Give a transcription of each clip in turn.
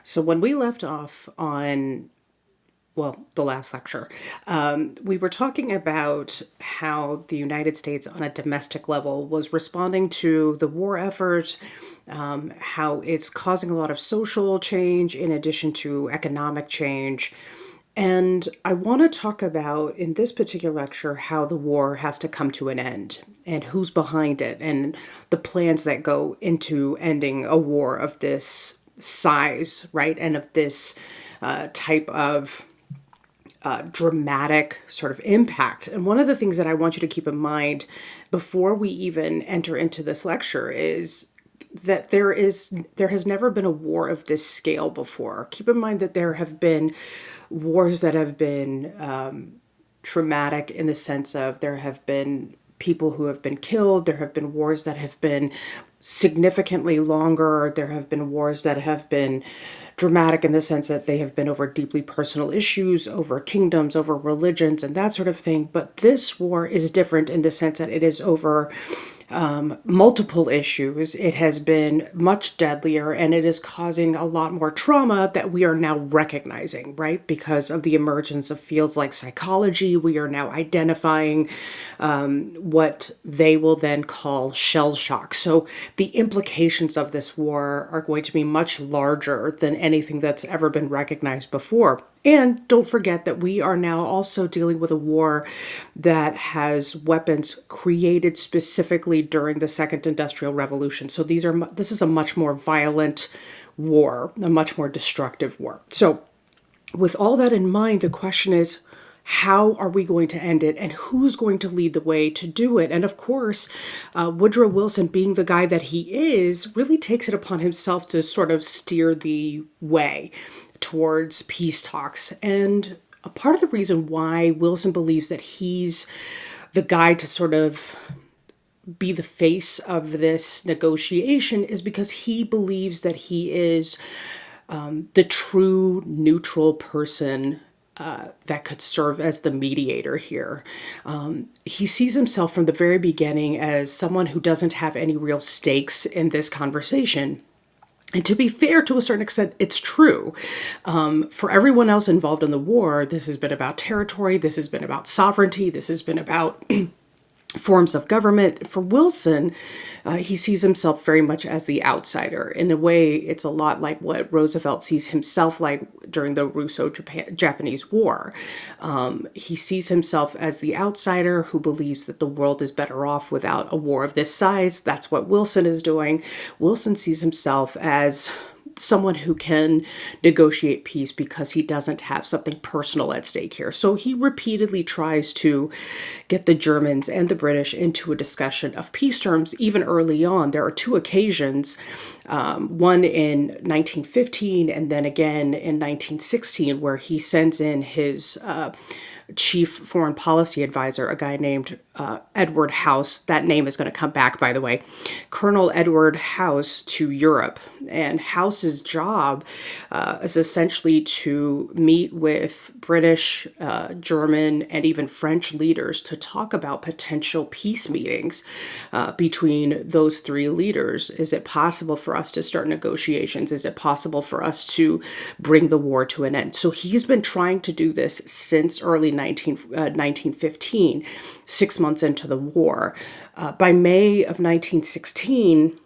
So when we left off on, well, the last lecture, we were talking about how the United States on a domestic level was responding to the war effort, how it's causing a lot of social change in addition to economic change. And I want to talk about in this particular lecture how the war has to come to an end and who's behind it and the plans that go into ending a war of this size, right? And of this type of dramatic sort of impact. And one of the things that I want you to keep in mind before we even enter into this lecture is that there has never been a war of this scale before. Keep in mind that there have been wars that have been traumatic in the sense of there have been people who have been killed. There have been wars that have been significantly longer. There have been wars that have been dramatic in the sense that they have been over deeply personal issues, over kingdoms, over religions, and that sort of thing. But this war is different in the sense that it is over multiple issues. It has been much deadlier and it is causing a lot more trauma that we are now recognizing, right? Because of the emergence of fields like psychology, we are now identifying what they will then call shell shock. So the implications of this war are going to be much larger than anything that's ever been recognized before. And don't forget that we are now also dealing with a war that has weapons created specifically during the Second Industrial Revolution. So this is a much more violent war, a much more destructive war. So with all that in mind, the question is, how are we going to end it and who's going to lead the way to do it? And of course, Woodrow Wilson, being the guy that he is, really takes it upon himself to sort of steer the way towards peace talks. And a part of the reason why Wilson believes that he's the guy to sort of be the face of this negotiation is because he believes that he is the true neutral person that could serve as the mediator here. He sees himself from the very beginning as someone who doesn't have any real stakes in this conversation. And to be fair, to a certain extent, it's true. For everyone else involved in the war, this has been about territory, this has been about sovereignty, this has been about forms of government. For Wilson, he sees himself very much as the outsider. In a way, it's a lot like what Roosevelt sees himself like during the Russo-Japanese War. He sees himself as the outsider who believes that the world is better off without a war of this size. That's what Wilson is doing. Wilson sees himself as someone who can negotiate peace because he doesn't have something personal at stake here. So he repeatedly tries to get the Germans and the British into a discussion of peace terms, even early on. There are two occasions, one in 1915 and then again in 1916, where he sends in his chief foreign policy advisor, a guy named Edward House. That name is going to come back, by the way. Colonel Edward House to Europe. And House's job is essentially to meet with British, German, and even French leaders to talk about potential peace meetings between those three leaders. Is it possible for us to start negotiations? Is it possible for us to bring the war to an end? So he's been trying to do this since early 1915, 6 months into the war. By May of 1916,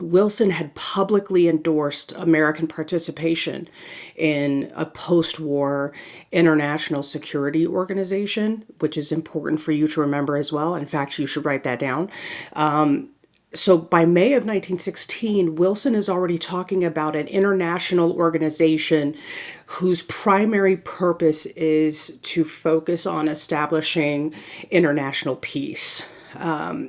Wilson had publicly endorsed American participation in a post-war international security organization, which is important for you to remember as well. In fact, you should write that down. So by May of 1916, Wilson is already talking about an international organization whose primary purpose is to focus on establishing international peace.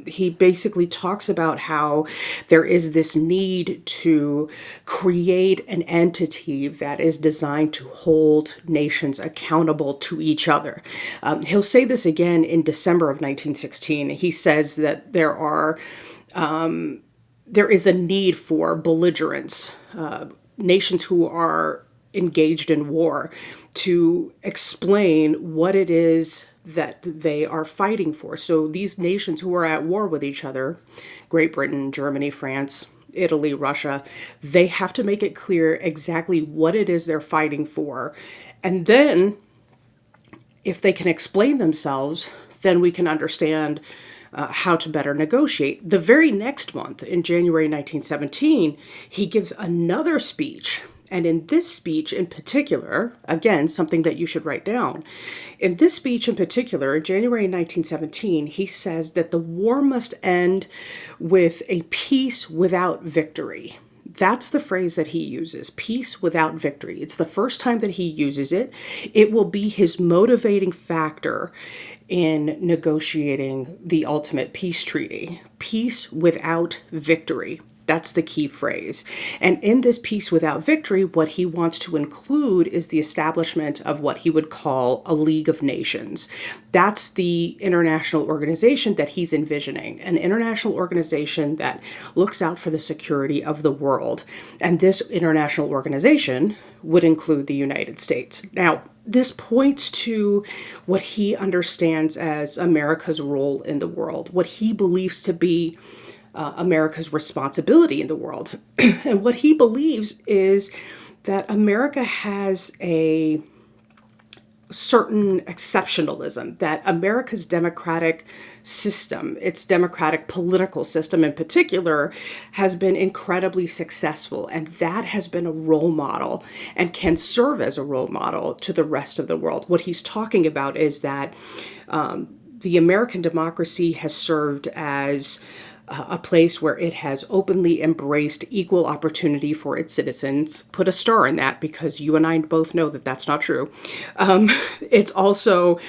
He basically talks about how there is this need to create an entity that is designed to hold nations accountable to each other. He'll say this again in December of 1916. He says that there is a need for belligerents, nations who are engaged in war, to explain what it is that they are fighting for. So these nations who are at war with each other, Great Britain, Germany, France, Italy, Russia, they have to make it clear exactly what it is they're fighting for. And then, if they can explain themselves, then we can understand how to better negotiate. The very next month, in January 1917, he gives another speech. And in this speech in particular, again, something that you should write down, in this speech in particular, in January 1917, he says that the war must end with a peace without victory. That's the phrase that he uses, peace without victory. It's the first time that he uses it. It will be his motivating factor in negotiating the ultimate peace treaty. Peace without victory. That's the key phrase. And in this peace without victory, what he wants to include is the establishment of what he would call a League of Nations. That's the international organization that he's envisioning, an international organization that looks out for the security of the world. And this international organization would include the United States. Now, this points to what he understands as America's role in the world, what he believes to be America's responsibility in the world. And what he believes is that America has a certain exceptionalism, that America's democratic system, its democratic political system in particular, has been incredibly successful. And that has been a role model and can serve as a role model to the rest of the world. What he's talking about is that the American democracy has served as a place where it has openly embraced equal opportunity for its citizens. Put a star in that, because you and I both know that that's not true. It's also,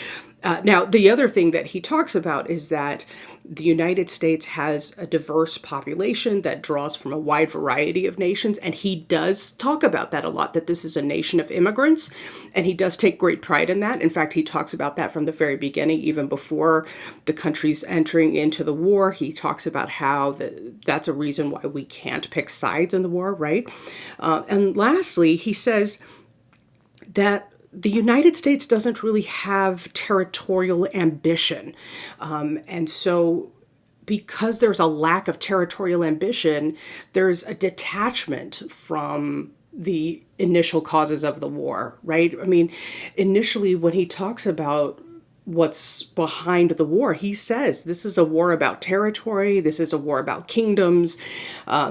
now the other thing that he talks about is that the United States has a diverse population that draws from a wide variety of nations. And he does talk about that a lot, that this is a nation of immigrants. And he does take great pride in that. In fact, he talks about that from the very beginning, even before the country's entering into the war. He talks about how that's a reason why we can't pick sides in the war, right? And lastly, he says that the United States doesn't really have territorial ambition. And so because there's a lack of territorial ambition, there's a detachment from the initial causes of the war, right? I mean, initially when he talks about what's behind the war, he says this is a war about territory, this is a war about kingdoms,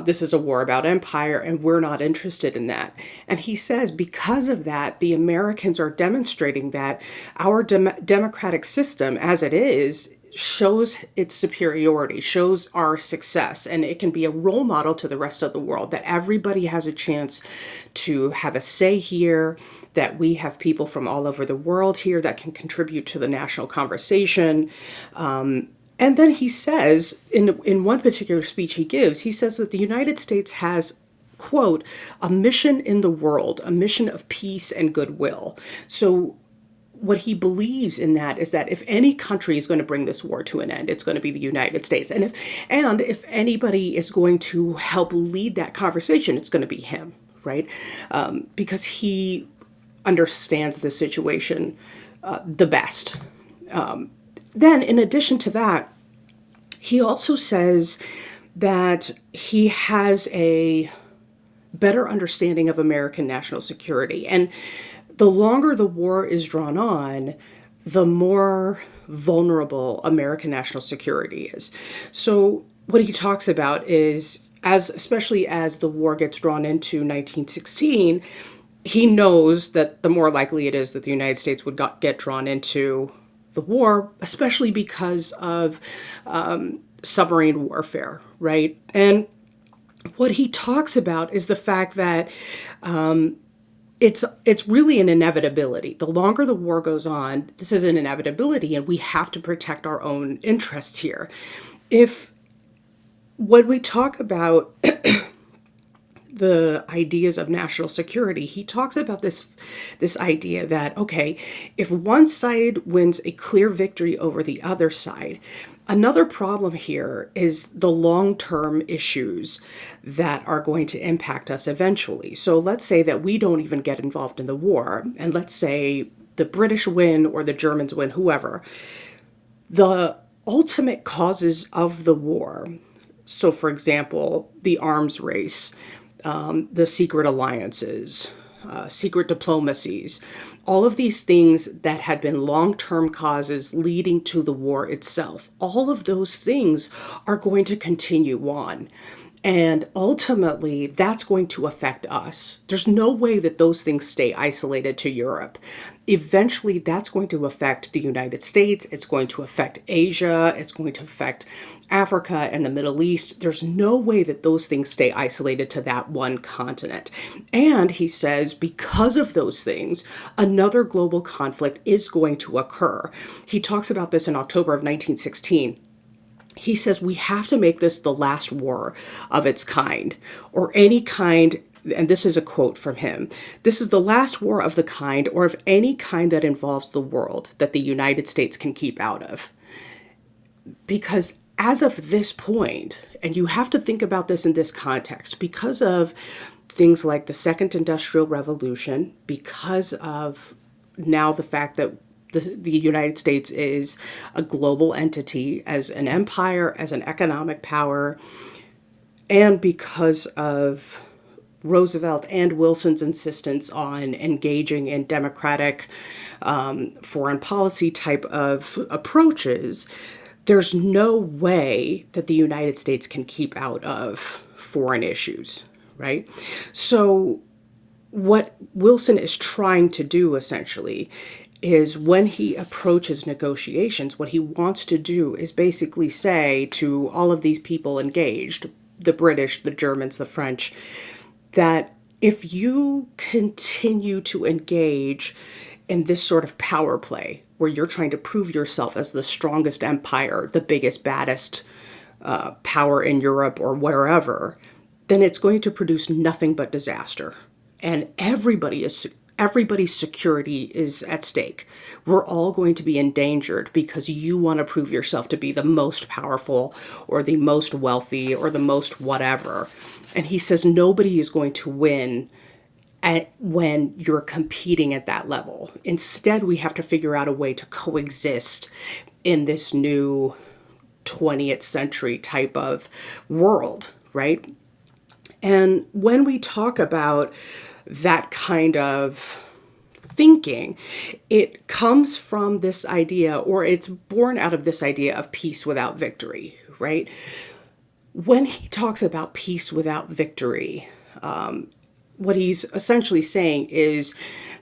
this is a war about empire, and we're not interested in that. And he says because of that, the Americans are demonstrating that our democratic system as it is shows its superiority, shows our success, and it can be a role model to the rest of the world, that everybody has a chance to have a say here, that we have people from all over the world here that can contribute to the national conversation. And then he says, in one particular speech he gives, he says that the United States has, quote, a mission in the world, a mission of peace and goodwill. So what he believes in that is that if any country is going to bring this war to an end, it's going to be the United States. And if anybody is going to help lead that conversation, it's going to be him, right? Because he understands the situation the best. Then, in addition to that, he also says that he has a better understanding of American national security. And the longer the war is drawn on, the more vulnerable American national security is. So what he talks about is, especially as the war gets drawn into 1916, he knows that the more likely it is that the United States would get drawn into the war, especially because of submarine warfare, right? And what he talks about is the fact that it's really an inevitability. The longer the war goes on, this is an inevitability, and we have to protect our own interests here. When we talk about the ideas of national security, he talks about this idea that, okay, if one side wins a clear victory over the other side, another problem here is the long-term issues that are going to impact us eventually. So let's say that we don't even get involved in the war, and let's say the British win or the Germans win, whoever. The ultimate causes of the war, So, for example, the arms race, the secret alliances, secret diplomacies, all of these things that had been long term causes leading to the war itself, all of those things are going to continue on. And ultimately, that's going to affect us. There's no way that those things stay isolated to Europe. Eventually, that's going to affect the United States. It's going to affect Asia. It's going to affect Africa and the Middle East. There's no way that those things stay isolated to that one continent. And he says, because of those things, another global conflict is going to occur. He talks about this in October of 1916. He says we have to make this the last war of its kind, or any kind. And this is a quote from him. This is the last war of the kind, or of any kind that involves the world that the United States can keep out of. Because as of this point, and you have to think about this in this context, because of things like the Second Industrial Revolution, because of now the fact that the United States is a global entity as an empire, as an economic power, and because of Roosevelt and Wilson's insistence on engaging in democratic foreign policy type of approaches, there's no way that the United States can keep out of foreign issues, right? So what Wilson is trying to do essentially is when he approaches negotiations, what he wants to do is basically say to all of these people engaged, the British, the Germans, the French, that if you continue to engage in this sort of power play where you're trying to prove yourself as the strongest empire, the biggest, baddest power in Europe or wherever, then it's going to produce nothing but disaster. And everybody's security is at stake. We're all going to be endangered because you want to prove yourself to be the most powerful or the most wealthy or the most whatever. And he says nobody is going to win when you're competing at that level. Instead, we have to figure out a way to coexist in this new 20th century type of world, right? And when we talk about that kind of thinking, it comes from this idea, or it's born out of this idea of peace without victory, right? When he talks about peace without victory, what he's essentially saying is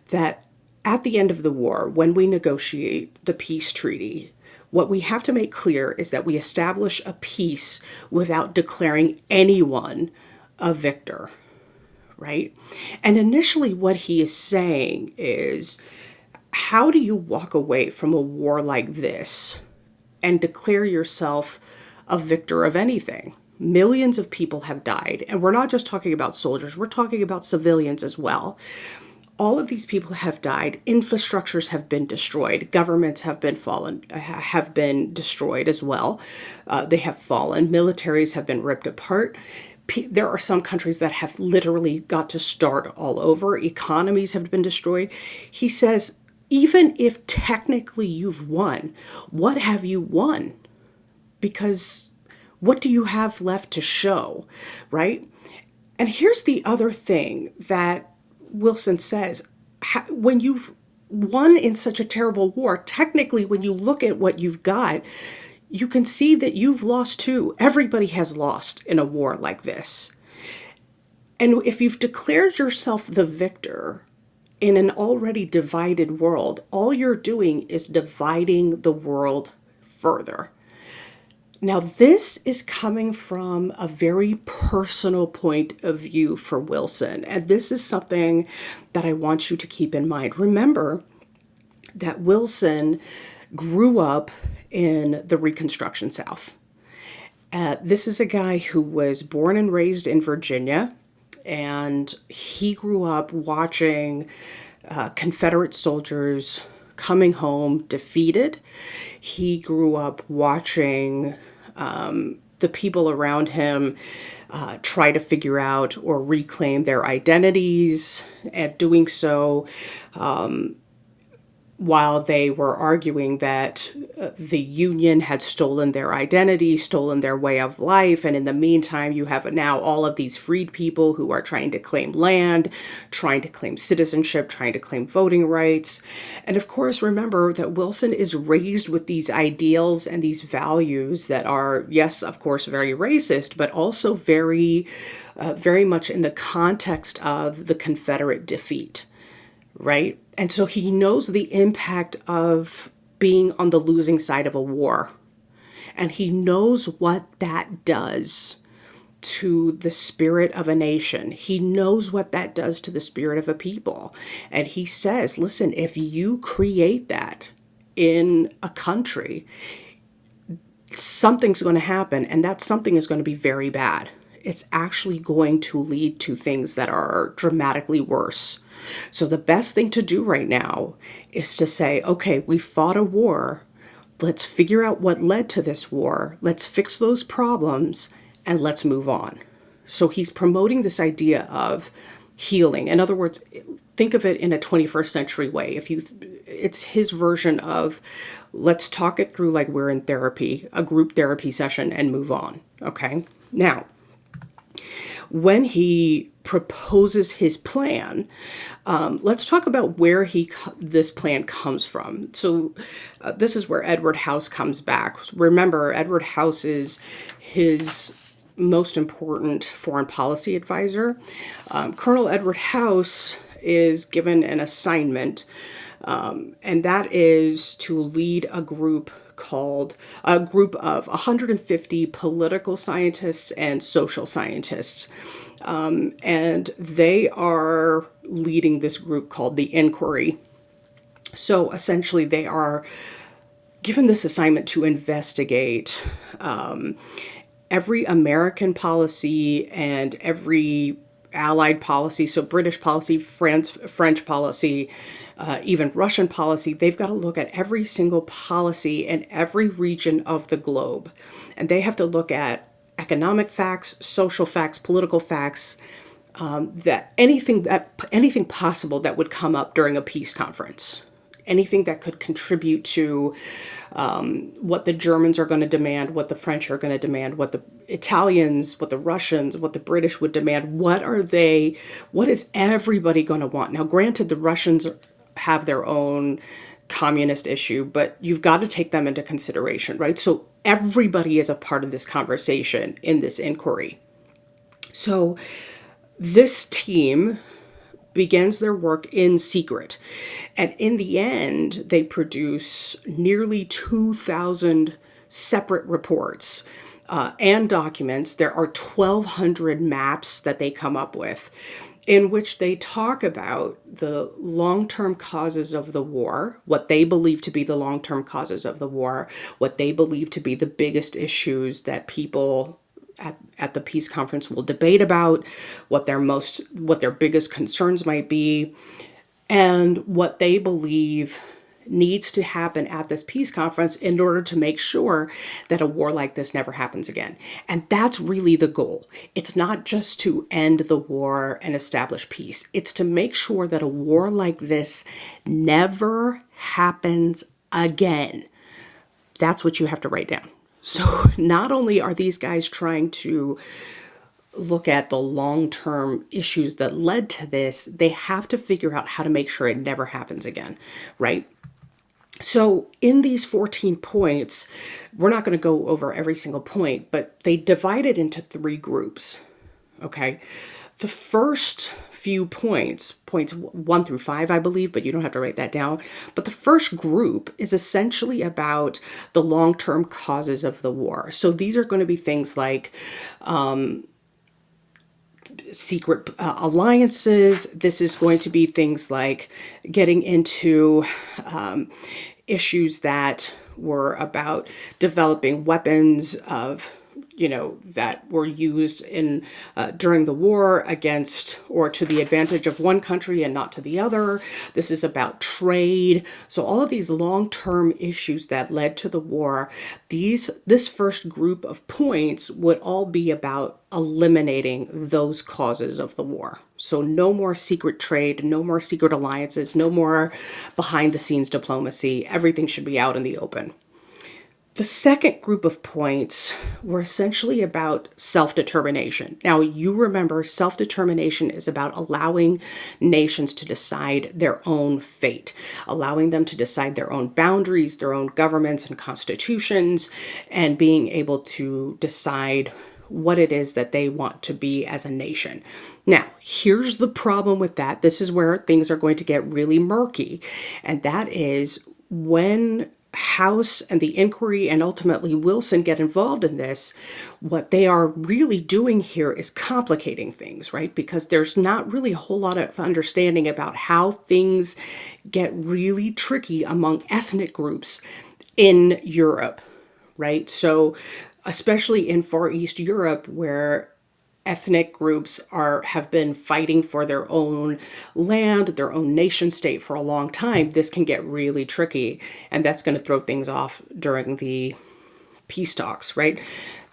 that at the end of the war, when we negotiate the peace treaty, what we have to make clear is that we establish a peace without declaring anyone a victor, right? And initially, what he is saying is, how do you walk away from a war like this and declare yourself a victor of anything? Millions of people have died. And we're not just talking about soldiers, we're talking about civilians as well. All of these people have died. Infrastructures have been destroyed. Governments have been destroyed as well. They have fallen. Militaries have been ripped apart. There are some countries that have literally got to start all over. Economies have been destroyed. He says, even if technically you've won, what have you won? Because what do you have left to show, right? And here's the other thing that Wilson says. When you've won in such a terrible war, technically, when you look at what you've got, you can see that you've lost too. Everybody has lost in a war like this. And if you've declared yourself the victor in an already divided world, all you're doing is dividing the world further. Now, this is coming from a very personal point of view for Wilson. And this is something that I want you to keep in mind. Remember that Wilson grew up in the Reconstruction South. This is a guy who was born and raised in Virginia, and he grew up watching Confederate soldiers coming home defeated. He grew up watching the people around him try to figure out or reclaim their identities, and doing so while they were arguing that the Union had stolen their identity, stolen their way of life. And in the meantime, you have now all of these freed people who are trying to claim land, trying to claim citizenship, trying to claim voting rights. And of course, remember that Wilson is raised with these ideals and these values that are, yes, of course, very racist, but also very much in the context of the Confederate defeat, right? And so he knows the impact of being on the losing side of a war. And he knows what that does to the spirit of a nation. He knows what that does to the spirit of a people. And he says, listen, if you create that in a country, something's going to happen, and that something is going to be very bad. It's actually going to lead to things that are dramatically worse. So the best thing to do right now is to say, okay, we fought a war. Let's figure out what led to this war. Let's fix those problems and let's move on. So he's promoting this idea of healing. In other words, think of it in a 21st century way. It's his version of let's talk it through like we're in therapy, a group therapy session, and move on. Okay. Now, when he proposes his plan, let's talk about where this plan comes from. So this is where Edward House comes back. Remember, Edward House is his most important foreign policy advisor. Colonel Edward House is given an assignment, and that is to lead a group of 150 political scientists and social scientists. And they are leading this group called the Inquiry. So essentially, they are given this assignment to investigate every American policy and every Allied policy, so British policy, French policy, even Russian policy. They've got to look at every single policy in every region of the globe. And they have to look at economic facts, social facts, political facts, that anything possible that would come up during a peace conference. Anything that could contribute to what the Germans are going to demand, what the French are going to demand, what the Italians, what the Russians, what the British would demand. What is everybody going to want? Now, granted, the Russians have their own communist issue, but you've got to take them into consideration, right? So everybody is a part of this conversation in this inquiry. So this team begins their work in secret. And in the end, they produce nearly 2,000 separate reports and documents. There are 1,200 maps that they come up with in which they talk about the long-term causes of the war, what they believe to be the long-term causes of the war, what they believe to be the biggest issues that people at the peace conference will debate about, what their biggest concerns might be, and what they believe needs to happen at this peace conference in order to make sure that a war like this never happens again. And that's really the goal. It's not just to end the war and establish peace. It's to make sure that a war like this never happens again. That's what you have to write down. So not only are these guys trying to look at the long-term issues that led to this, they have to figure out how to make sure it never happens again, right? So in these 14 points, we're not going to go over every single point, but they divide it into 3 groups, okay? The first few points 1 through 5, I believe, but you don't have to write that down. But the first group is essentially about the long-term causes of the war. So these are going to be things like secret alliances. This is going to be things like getting into issues that were about developing weapons of that were used in during the war against or to the advantage of one country and not to the other. This is about trade. So all of these long-term issues that led to the war, this first group of points would all be about eliminating those causes of the war. So no more secret trade, no more secret alliances, no more behind the scenes diplomacy. Everything should be out in the open. The second group of points were essentially about self-determination. Now, you remember self-determination is about allowing nations to decide their own fate, allowing them to decide their own boundaries, their own governments and constitutions, and being able to decide what it is that they want to be as a nation. Now, here's the problem with that. This is where things are going to get really murky, and that is when House and the inquiry and ultimately Wilson get involved in this, what they are really doing here is complicating things, right? Because there's not really a whole lot of understanding about how things get really tricky among ethnic groups in Europe, right? So especially in Far East Europe, where ethnic groups have been fighting for their own land, their own nation state for a long time, this can get really tricky, and that's going to throw things off during the peace talks, right?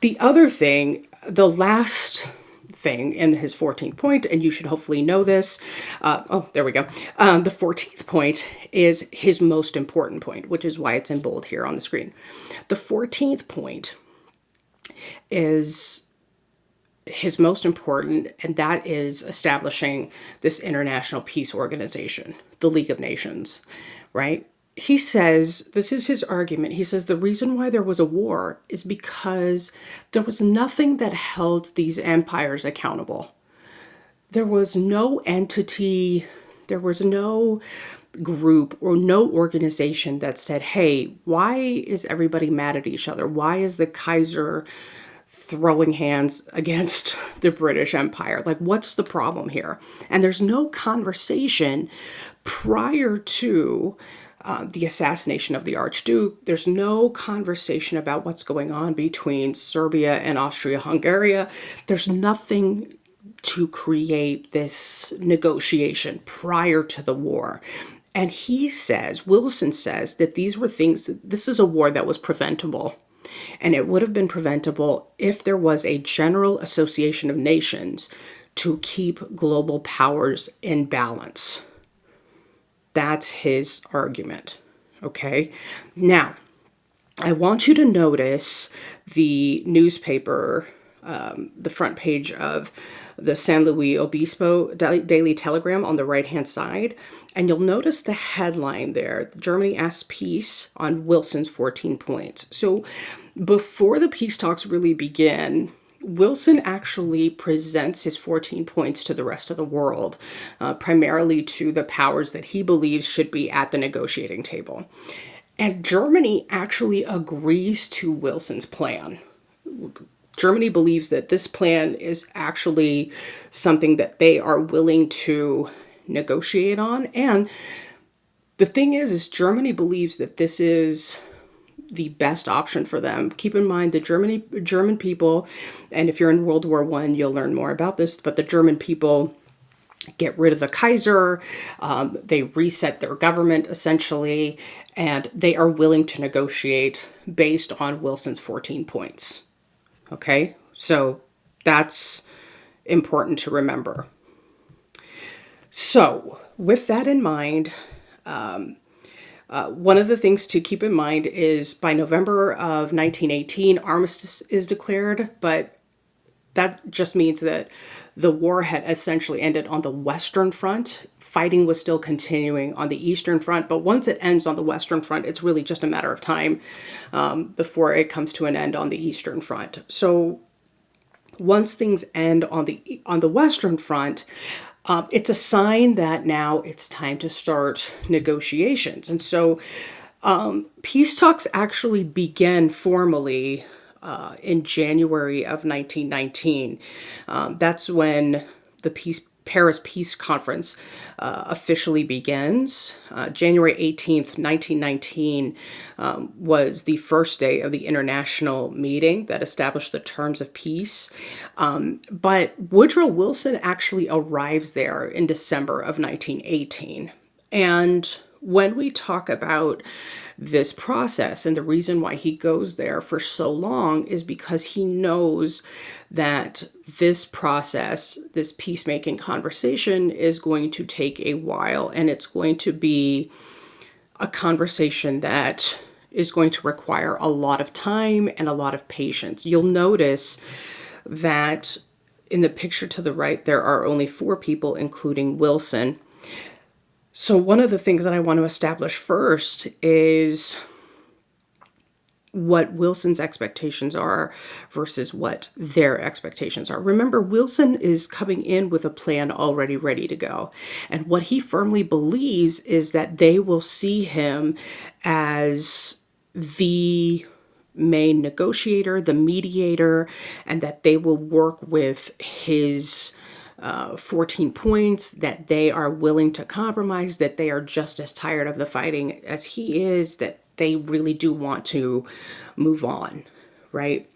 The other thing, the last thing in his 14th point, and you should hopefully know this. There we go. The 14th point is his most important point, which is why it's in bold here on the screen. The 14th point is his most important, and that is establishing this international peace organization, the League of Nations, right? He says, this is his argument. He says the reason why there was a war is because there was nothing that held these empires accountable. There was no entity, there was no group or no organization that said, hey, why is everybody mad at each other? Why is the Kaiser throwing hands against the British Empire? Like, what's the problem here? And there's no conversation prior to the assassination of the Archduke. There's no conversation about what's going on between Serbia and Austria-Hungary. There's nothing to create this negotiation prior to the war. And he says, Wilson says, that these were things, this is a war that was preventable. And it would have been preventable if there was a general association of nations to keep global powers in balance. That's his argument. Okay? Now, I want you to notice the newspaper, the front page of the San Luis Obispo Daily Telegram on the right-hand side, and you'll notice the headline there, Germany asks peace on Wilson's 14 points. So before the peace talks really begin, Wilson actually presents his 14 points to the rest of the world, primarily to the powers that he believes should be at the negotiating table. And Germany actually agrees to Wilson's plan. Germany believes that this plan is actually something that they are willing to negotiate on. And the thing is Germany believes that this is the best option for them. Keep in mind the German people, and if you're in World War I, you'll learn more about this, but the German people get rid of the Kaiser, they reset their government essentially, and they are willing to negotiate based on Wilson's 14 points. Okay, so that's important to remember. So with that in mind, one of the things to keep in mind is by November of 1918, armistice is declared, but that just means that the war had essentially ended on the Western Front. Fighting was still continuing on the Eastern Front, but once it ends on the Western Front, it's really just a matter of time before it comes to an end on the Eastern Front. So once things end on the Western Front, it's a sign that now it's time to start negotiations. And so peace talks actually began formally in January of 1919. That's when the peace Paris Peace Conference officially begins. January 18th, 1919 was the first day of the international meeting that established the terms of peace. But Woodrow Wilson actually arrives there in December of 1918. And when we talk about this process and the reason why he goes there for so long is because he knows that this process, this peacemaking conversation, is going to take a while, and it's going to be a conversation that is going to require a lot of time and a lot of patience. You'll notice that in the picture to the right, there are only 4 people, including Wilson. So one of the things that I want to establish first is what Wilson's expectations are versus what their expectations are. Remember, Wilson is coming in with a plan already ready to go. And what he firmly believes is that they will see him as the main negotiator, the mediator, and that they will work with his 14 points, that they are willing to compromise, that they are just as tired of the fighting as he is, that they really do want to move on, right?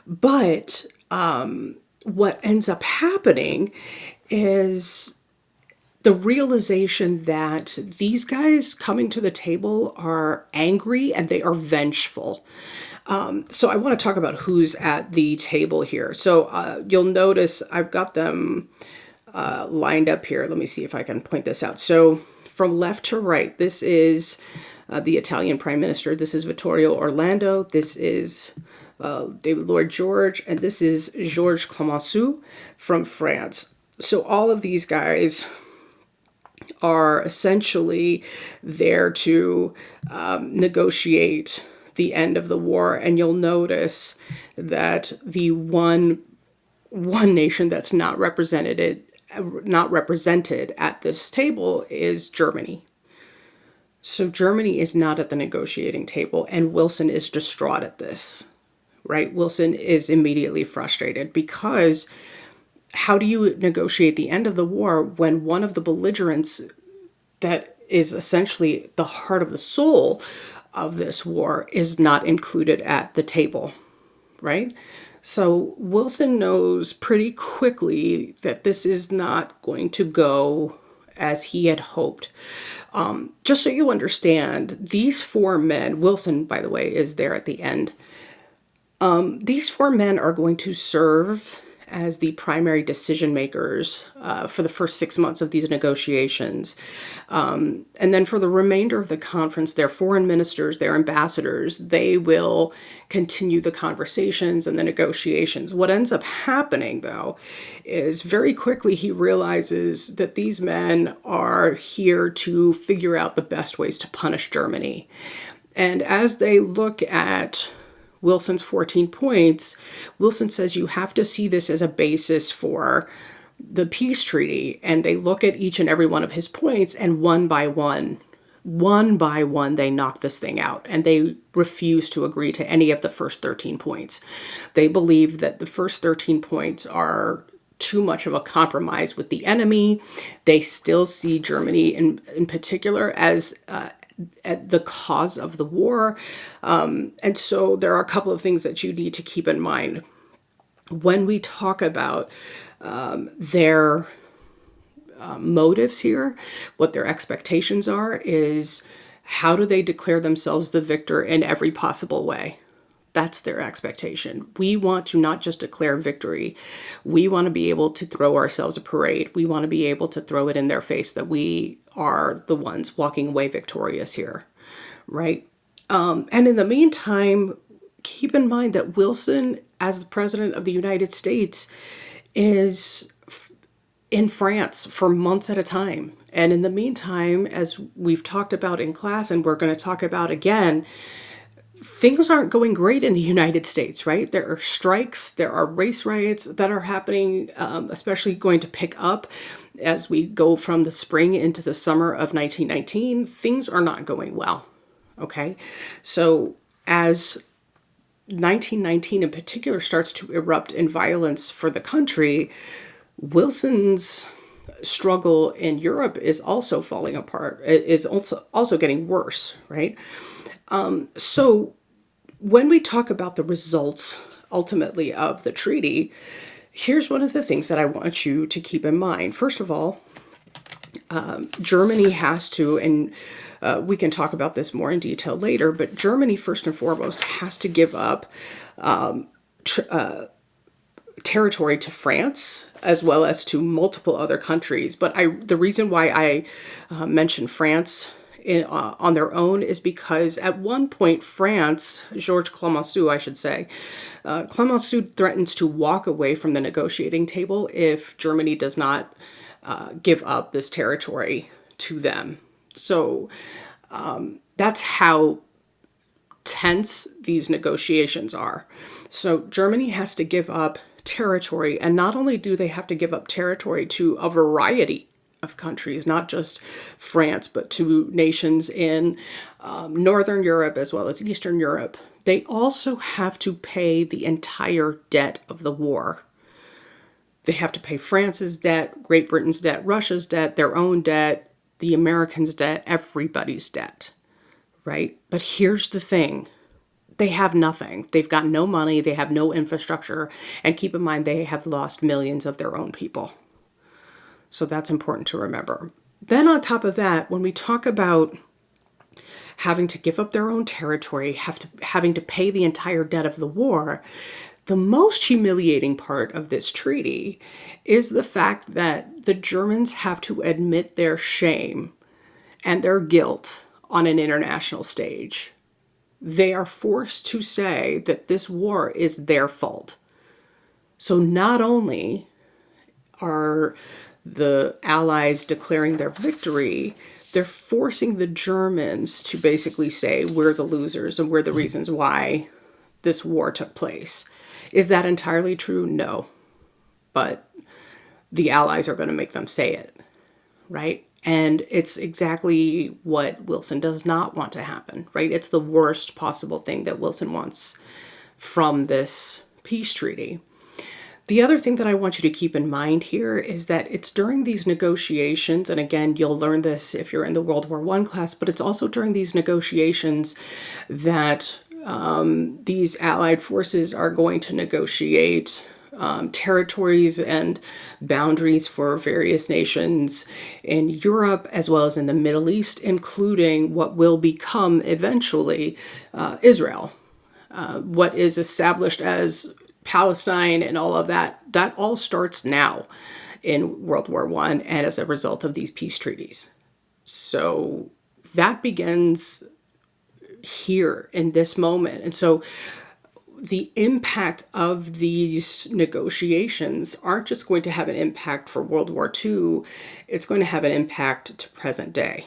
But what ends up happening is the realization that these guys coming to the table are angry and they are vengeful. So I want to talk about who's at the table here. So you'll notice I've got them lined up here. Let me see if I can point this out. So from left to right, this is the Italian Prime Minister. This is Vittorio Orlando. This is David Lloyd George. And this is Georges Clemenceau from France. So all of these guys are essentially there to negotiate the end of the war. And you'll notice that the one nation that's not represented at this table is Germany. So Germany is not at the negotiating table, and Wilson is distraught at this, right? Wilson is immediately frustrated because how do you negotiate the end of the war when one of the belligerents that is essentially the heart of the soul of this war is not included at the table, right? So Wilson knows pretty quickly that this is not going to go as he had hoped. Just so you understand, these 4 men, Wilson, by the way, is there at the end. These 4 men are going to serve as the primary decision makers for the first 6 months of these negotiations. And then for the remainder of the conference, their foreign ministers, their ambassadors, they will continue the conversations and the negotiations. What ends up happening, though, is very quickly he realizes that these men are here to figure out the best ways to punish Germany. And as they look at Wilson's 14 points, Wilson says you have to see this as a basis for the peace treaty. And they look at each and every one of his points, and one by one, they knock this thing out. And they refuse to agree to any of the first 13 points. They believe that the first 13 points are too much of a compromise with the enemy. They still see Germany in particular as at the cause of the war. And so there are a couple of things that you need to keep in mind. When we talk about their motives here, what their expectations are, is how do they declare themselves the victor in every possible way? That's their expectation. We want to not just declare victory. We want to be able to throw ourselves a parade. We want to be able to throw it in their face that we are the ones walking away victorious here, right? And in the meantime, keep in mind that Wilson, as the President of the United States, is in France for months at a time. And in the meantime, as we've talked about in class and we're going to talk about again, things aren't going great in the United States, right? There are strikes, there are race riots that are happening, especially going to pick up as we go from the spring into the summer of 1919. Things are not going well, okay? So as 1919 in particular starts to erupt in violence for the country, Wilson's struggle in Europe is also falling apart, is also getting worse, right? So when we talk about the results ultimately of the treaty, here's one of the things that I want you to keep in mind. First of all, Germany has to, and we can talk about this more in detail later, but Germany, first and foremost, has to give up territory to France as well as to multiple other countries. But the reason why I mentioned France on their own is because at one point France, Georges Clemenceau, I should say, Clemenceau threatens to walk away from the negotiating table if Germany does not give up this territory to them. So that's how tense these negotiations are. So Germany has to give up territory, and not only do they have to give up territory to a variety of countries, not just France, but to nations in Northern Europe as well as Eastern Europe, they also have to pay the entire debt of the war. They have to pay France's debt, Great Britain's debt, Russia's debt, their own debt, the Americans' debt, everybody's debt, right? But here's the thing. They have nothing. They've got no money. They have no infrastructure. And keep in mind, they have lost millions of their own people. So that's important to remember. Then on top of that, when we talk about having to give up their own territory, having to pay the entire debt of the war, the most humiliating part of this treaty is the fact that the Germans have to admit their shame and their guilt on an international stage. They are forced to say that this war is their fault. So not only are the Allies declaring their victory, they're forcing the Germans to basically say, we're the losers and we're the reasons why this war took place. Is that entirely true? No. But the Allies are going to make them say it, right? And it's exactly what Wilson does not want to happen, right? It's the worst possible thing that Wilson wants from this peace treaty. The other thing that I want you to keep in mind here is that it's during these negotiations, and again, you'll learn this if you're in the World War I class, but it's also during these negotiations that these Allied forces are going to negotiate territories and boundaries for various nations in Europe as well as in the Middle East, including what will become eventually Israel. What is established as Palestine and all of that, that all starts now in World War I and as a result of these peace treaties. So that begins here in this moment. And so the impact of these negotiations aren't just going to have an impact for World War II, it's going to have an impact to present day.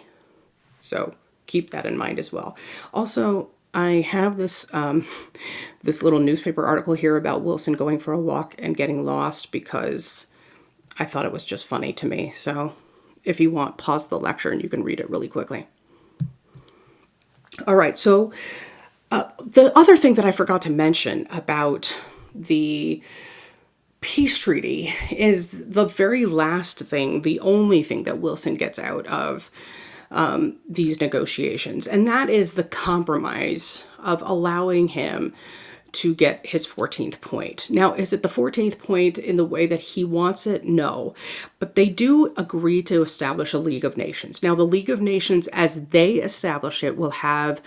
So keep that in mind as well. Also, I have this this little newspaper article here about Wilson going for a walk and getting lost because I thought it was just funny to me. So if you want, pause the lecture and you can read it really quickly. All right, so the other thing that I forgot to mention about the peace treaty is the very last thing, the only thing that Wilson gets out of these negotiations, and that is the compromise of allowing him to get his 14th point. Now, is it the 14th point in the way that he wants it? No. But they do agree to establish a League of Nations. Now, the League of Nations, as they establish it, will have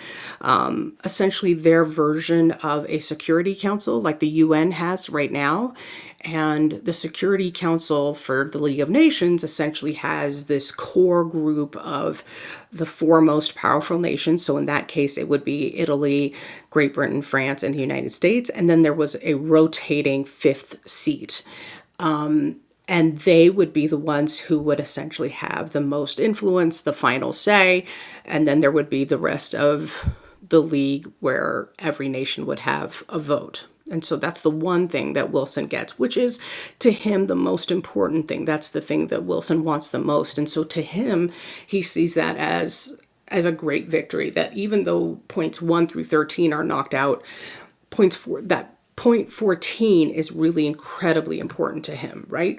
essentially their version of a Security Council like the UN has right now. And the Security Council for the League of Nations essentially has this core group of the four most powerful nations. So in that case, it would be Italy, Great Britain, France, and the United States. And then there was a rotating fifth seat. And they would be the ones who would essentially have the most influence, the final say. And then there would be the rest of the league where every nation would have a vote. And so that's the one thing that Wilson gets, which is to him the most important thing. That's the thing that Wilson wants the most. And so to him, he sees that as a great victory, that even though points 1 through 13 are knocked out, point 14 is really incredibly important to him, right?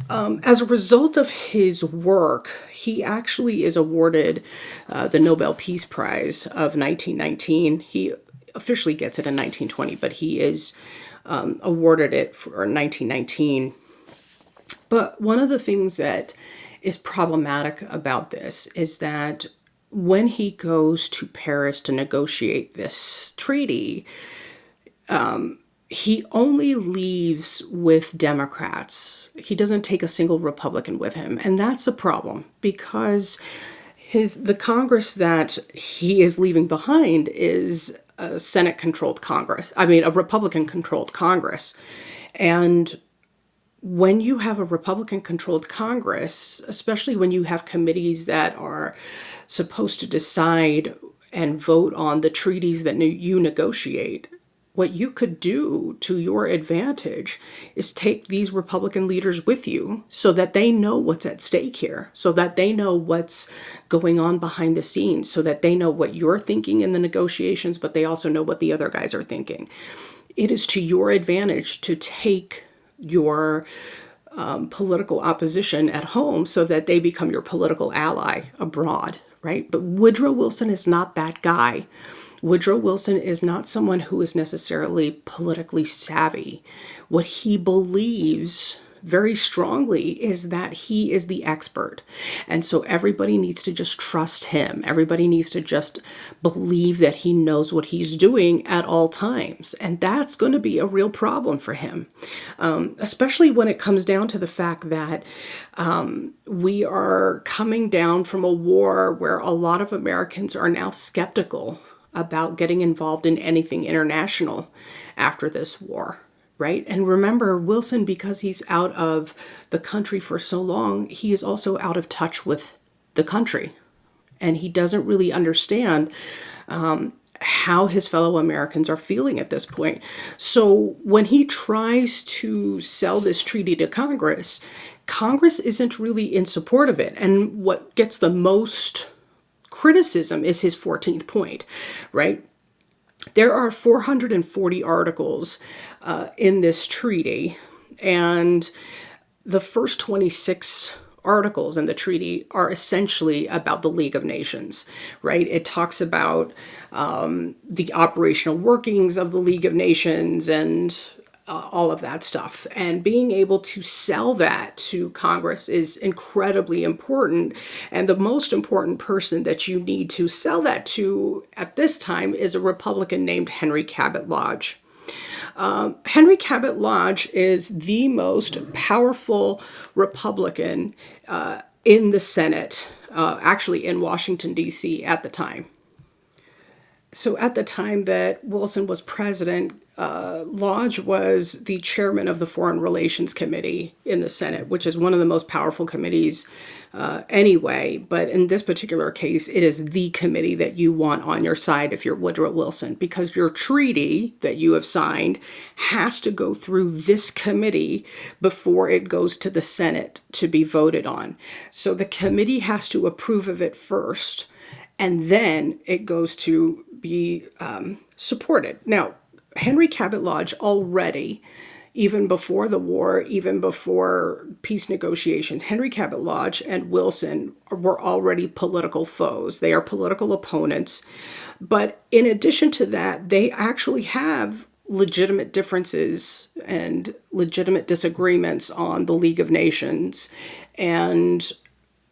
As a result of his work, he actually is awarded the Nobel Peace Prize of 1919. He officially gets it in 1920, but he is awarded it for 1919. But one of the things that is problematic about this is that when he goes to Paris to negotiate this treaty, he only leaves with Democrats. He doesn't take a single Republican with him. And that's a problem because the Congress that he is leaving behind is a Senate controlled Congress. I mean, a Republican controlled Congress. And when you have a Republican controlled Congress, especially when you have committees that are supposed to decide and vote on the treaties that you negotiate, what you could do to your advantage is take these Republican leaders with you so that they know what's at stake here, so that they know what's going on behind the scenes, so that they know what you're thinking in the negotiations, but they also know what the other guys are thinking. It is to your advantage to take your political opposition at home so that they become your political ally abroad, right? But Woodrow Wilson is not that guy. Woodrow Wilson is not someone who is necessarily politically savvy. What he believes very strongly is that he is the expert. And so everybody needs to just trust him. Everybody needs to just believe that he knows what he's doing at all times. And that's going to be a real problem for him, especially when it comes down to the fact that we are coming down from a war where a lot of Americans are now skeptical about getting involved in anything international after this war, right? And remember, Wilson, because he's out of the country for so long, he is also out of touch with the country. And he doesn't really understand how his fellow Americans are feeling at this point. So when he tries to sell this treaty to Congress, Congress isn't really in support of it. And what gets the most criticism is his 14th point, right? There are 440 articles in this treaty, and the first 26 articles in the treaty are essentially about the League of Nations, right? It talks about the operational workings of the League of Nations and all of that stuff. And being able to sell that to Congress is incredibly important. And the most important person that you need to sell that to at this time is a Republican named Henry Cabot Lodge. Henry Cabot Lodge is the most powerful Republican in the Senate, actually in Washington, D.C. at the time. So at the time that Wilson was president, Lodge was the chairman of the Foreign Relations Committee in the Senate, which is one of the most powerful committees anyway. But in this particular case, it is the committee that you want on your side if you're Woodrow Wilson, because your treaty that you have signed has to go through this committee before it goes to the Senate to be voted on. So the committee has to approve of it first, and then it goes to be supported. Now, Henry Cabot Lodge already, even before the war, even before peace negotiations, Henry Cabot Lodge and Wilson were already political foes. They are political opponents. But in addition to that, they actually have legitimate differences and legitimate disagreements on the League of Nations and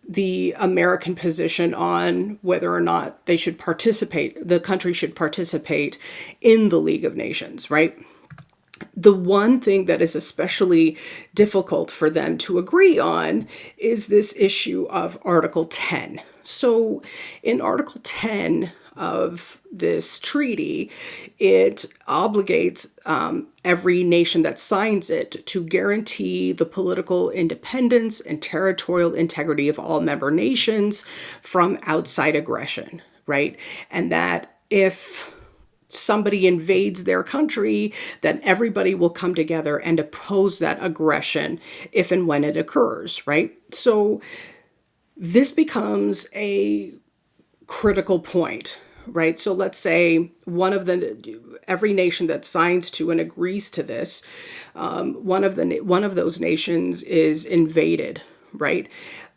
the American position on whether or not they should participate, the country should participate in the League of Nations, right? The one thing that is especially difficult for them to agree on is this issue of Article 10. So in Article 10 of this treaty, it obligates every nation that signs it to guarantee the political independence and territorial integrity of all member nations from outside aggression, right? And that if somebody invades their country, then everybody will come together and oppose that aggression if and when it occurs, right? So this becomes a critical point, right? So let's say every nation that signs to and agrees to this, one of those nations is invaded, right?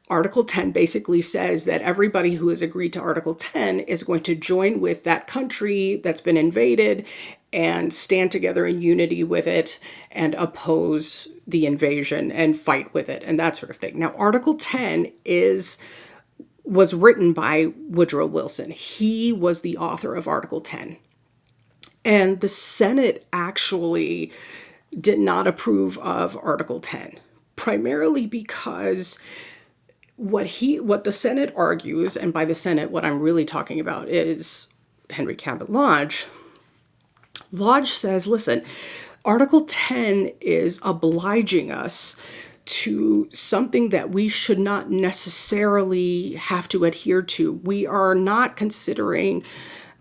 Article 10 basically says that everybody who has agreed to Article 10 is going to join with that country that's been invaded and stand together in unity with it and oppose the invasion and fight with it and that sort of thing. Now, Article 10 was written by Woodrow Wilson. He was the author of Article 10. And the Senate actually did not approve of Article 10, primarily because what the Senate argues, and by the Senate, what I'm really talking about is Henry Cabot Lodge. Lodge says, listen, Article 10 is obliging us to something that we should not necessarily have to adhere to. We are not considering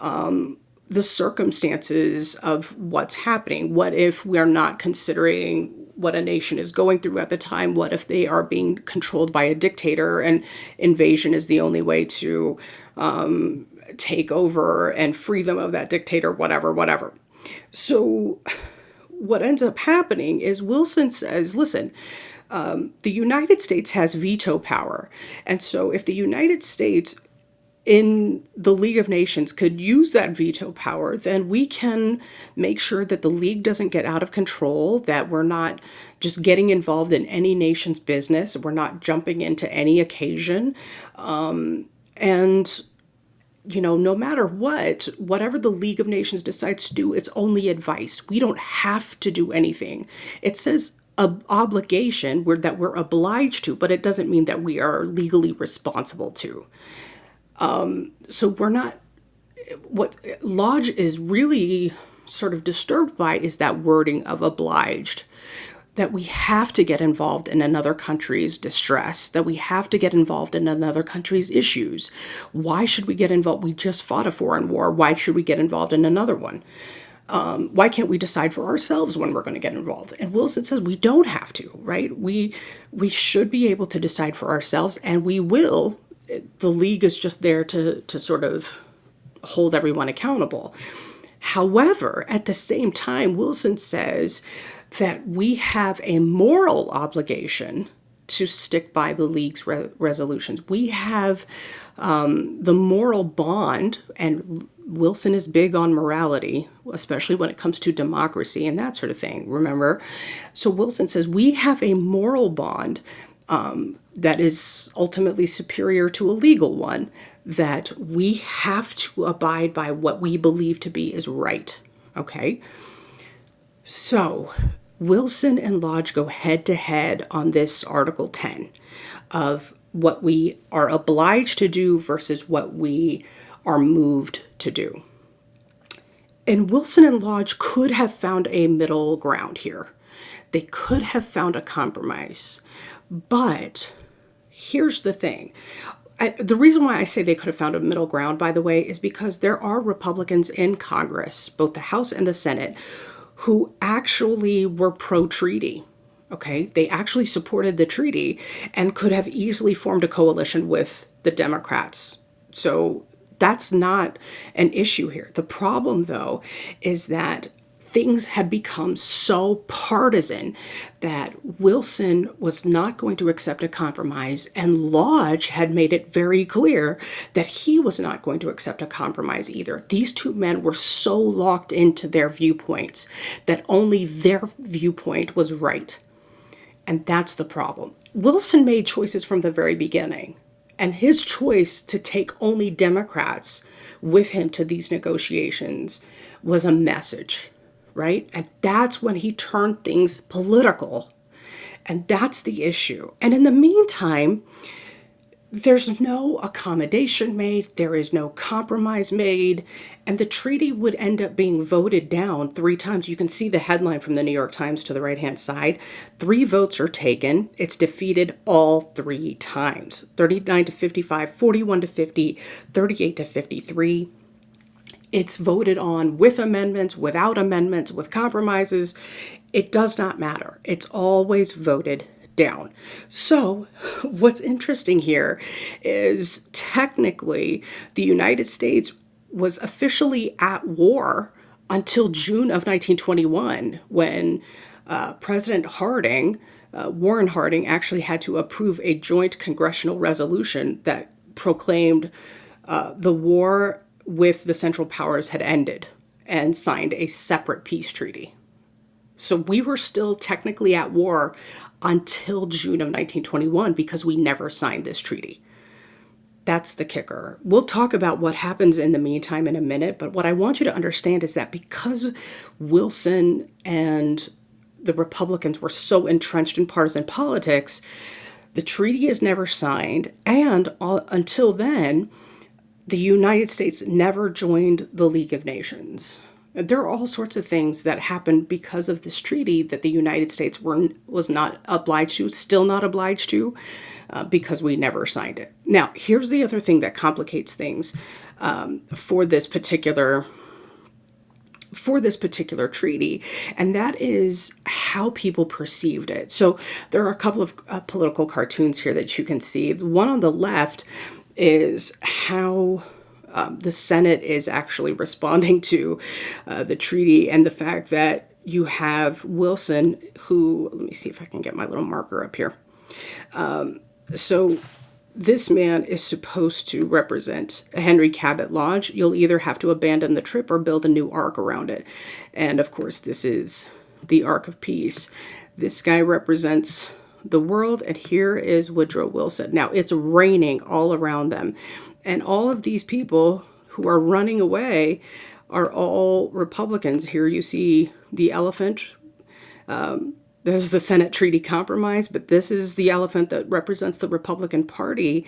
the circumstances of what's happening. What if we are not considering what a nation is going through at the time? What if they are being controlled by a dictator and invasion is the only way to take over and free them of that dictator, whatever. So what ends up happening is Wilson says, listen, the United States has veto power. And so if the United States in the League of Nations could use that veto power, then we can make sure that the League doesn't get out of control, that we're not just getting involved in any nation's business, we're not jumping into any occasion. And no matter whatever the League of Nations decides to do, it's only advice. We don't have to do anything. It says obligation that we're obliged to, but it doesn't mean that we are legally responsible to. So we're not, what Lodge is really sort of disturbed by is that wording of obliged, that we have to get involved in another country's distress, that we have to get involved in another country's issues. Why should we get involved? We just fought a foreign war. Why should we get involved in another one? Why can't we decide for ourselves when we're going to get involved? And Wilson says we don't have to, right? We should be able to decide for ourselves, and we will. The League is just there to sort of hold everyone accountable. However, at the same time, Wilson says that we have a moral obligation to stick by the League's resolutions. We have the moral bond, and Wilson is big on morality, especially when it comes to democracy and that sort of thing, remember? So Wilson says we have a moral bond that is ultimately superior to a legal one, that we have to abide by what we believe to be is right, okay? So Wilson and Lodge go head to head on this Article 10 of what we are obliged to do versus what we are moved to do. And Wilson and Lodge could have found a middle ground here. They could have found a compromise. But here's the thing. The reason why I say they could have found a middle ground, by the way, is because there are Republicans in Congress, both the House and the Senate, who actually were pro-treaty. Okay, they actually supported the treaty and could have easily formed a coalition with the Democrats. So that's not an issue here. The problem, though, is that things had become so partisan that Wilson was not going to accept a compromise, and Lodge had made it very clear that he was not going to accept a compromise either. These two men were so locked into their viewpoints that only their viewpoint was right. And that's the problem. Wilson made choices from the very beginning, and his choice to take only Democrats with him to these negotiations was a message. Right? And that's when he turned things political. And that's the issue. And in the meantime, there's no accommodation made. There is no compromise made. And the treaty would end up being voted down 3 times. You can see the headline from the New York Times to the right-hand side. 3 votes are taken. It's defeated all 3 times. 39 to 55, 41 to 50, 38 to 53. It's voted on with amendments, without amendments, with compromises. It does not matter. It's always voted down. So what's interesting here is technically the United States was officially at war until June of 1921, when President Harding, Warren Harding, actually had to approve a joint congressional resolution that proclaimed the war with the Central Powers had ended and signed a separate peace treaty. So we were still technically at war until June of 1921 because we never signed this treaty. That's the kicker. We'll talk about what happens in the meantime in a minute, but what I want you to understand is that because Wilson and the Republicans were so entrenched in partisan politics, the treaty is never signed, and until then, the United States never joined the League of Nations. There are all sorts of things that happened because of this treaty that the United States was not obliged to, still not obliged to, because we never signed it. Now, here's the other thing that complicates things for this particular treaty, and that is how people perceived it. So there are a couple of political cartoons here that you can see. The one on the left is how the Senate is actually responding to the treaty, and the fact that you have Wilson, who, let me see if I can get my little marker up here. So this man is supposed to represent Henry Cabot Lodge. You'll either have to abandon the trip or build a new ark around it. And of course, this is the Ark of Peace. This guy represents the world, and here is Woodrow Wilson. Now, it's raining all around them. And all of these people who are running away are all Republicans. Here you see the elephant. There's the Senate Treaty Compromise, but this is the elephant that represents the Republican Party.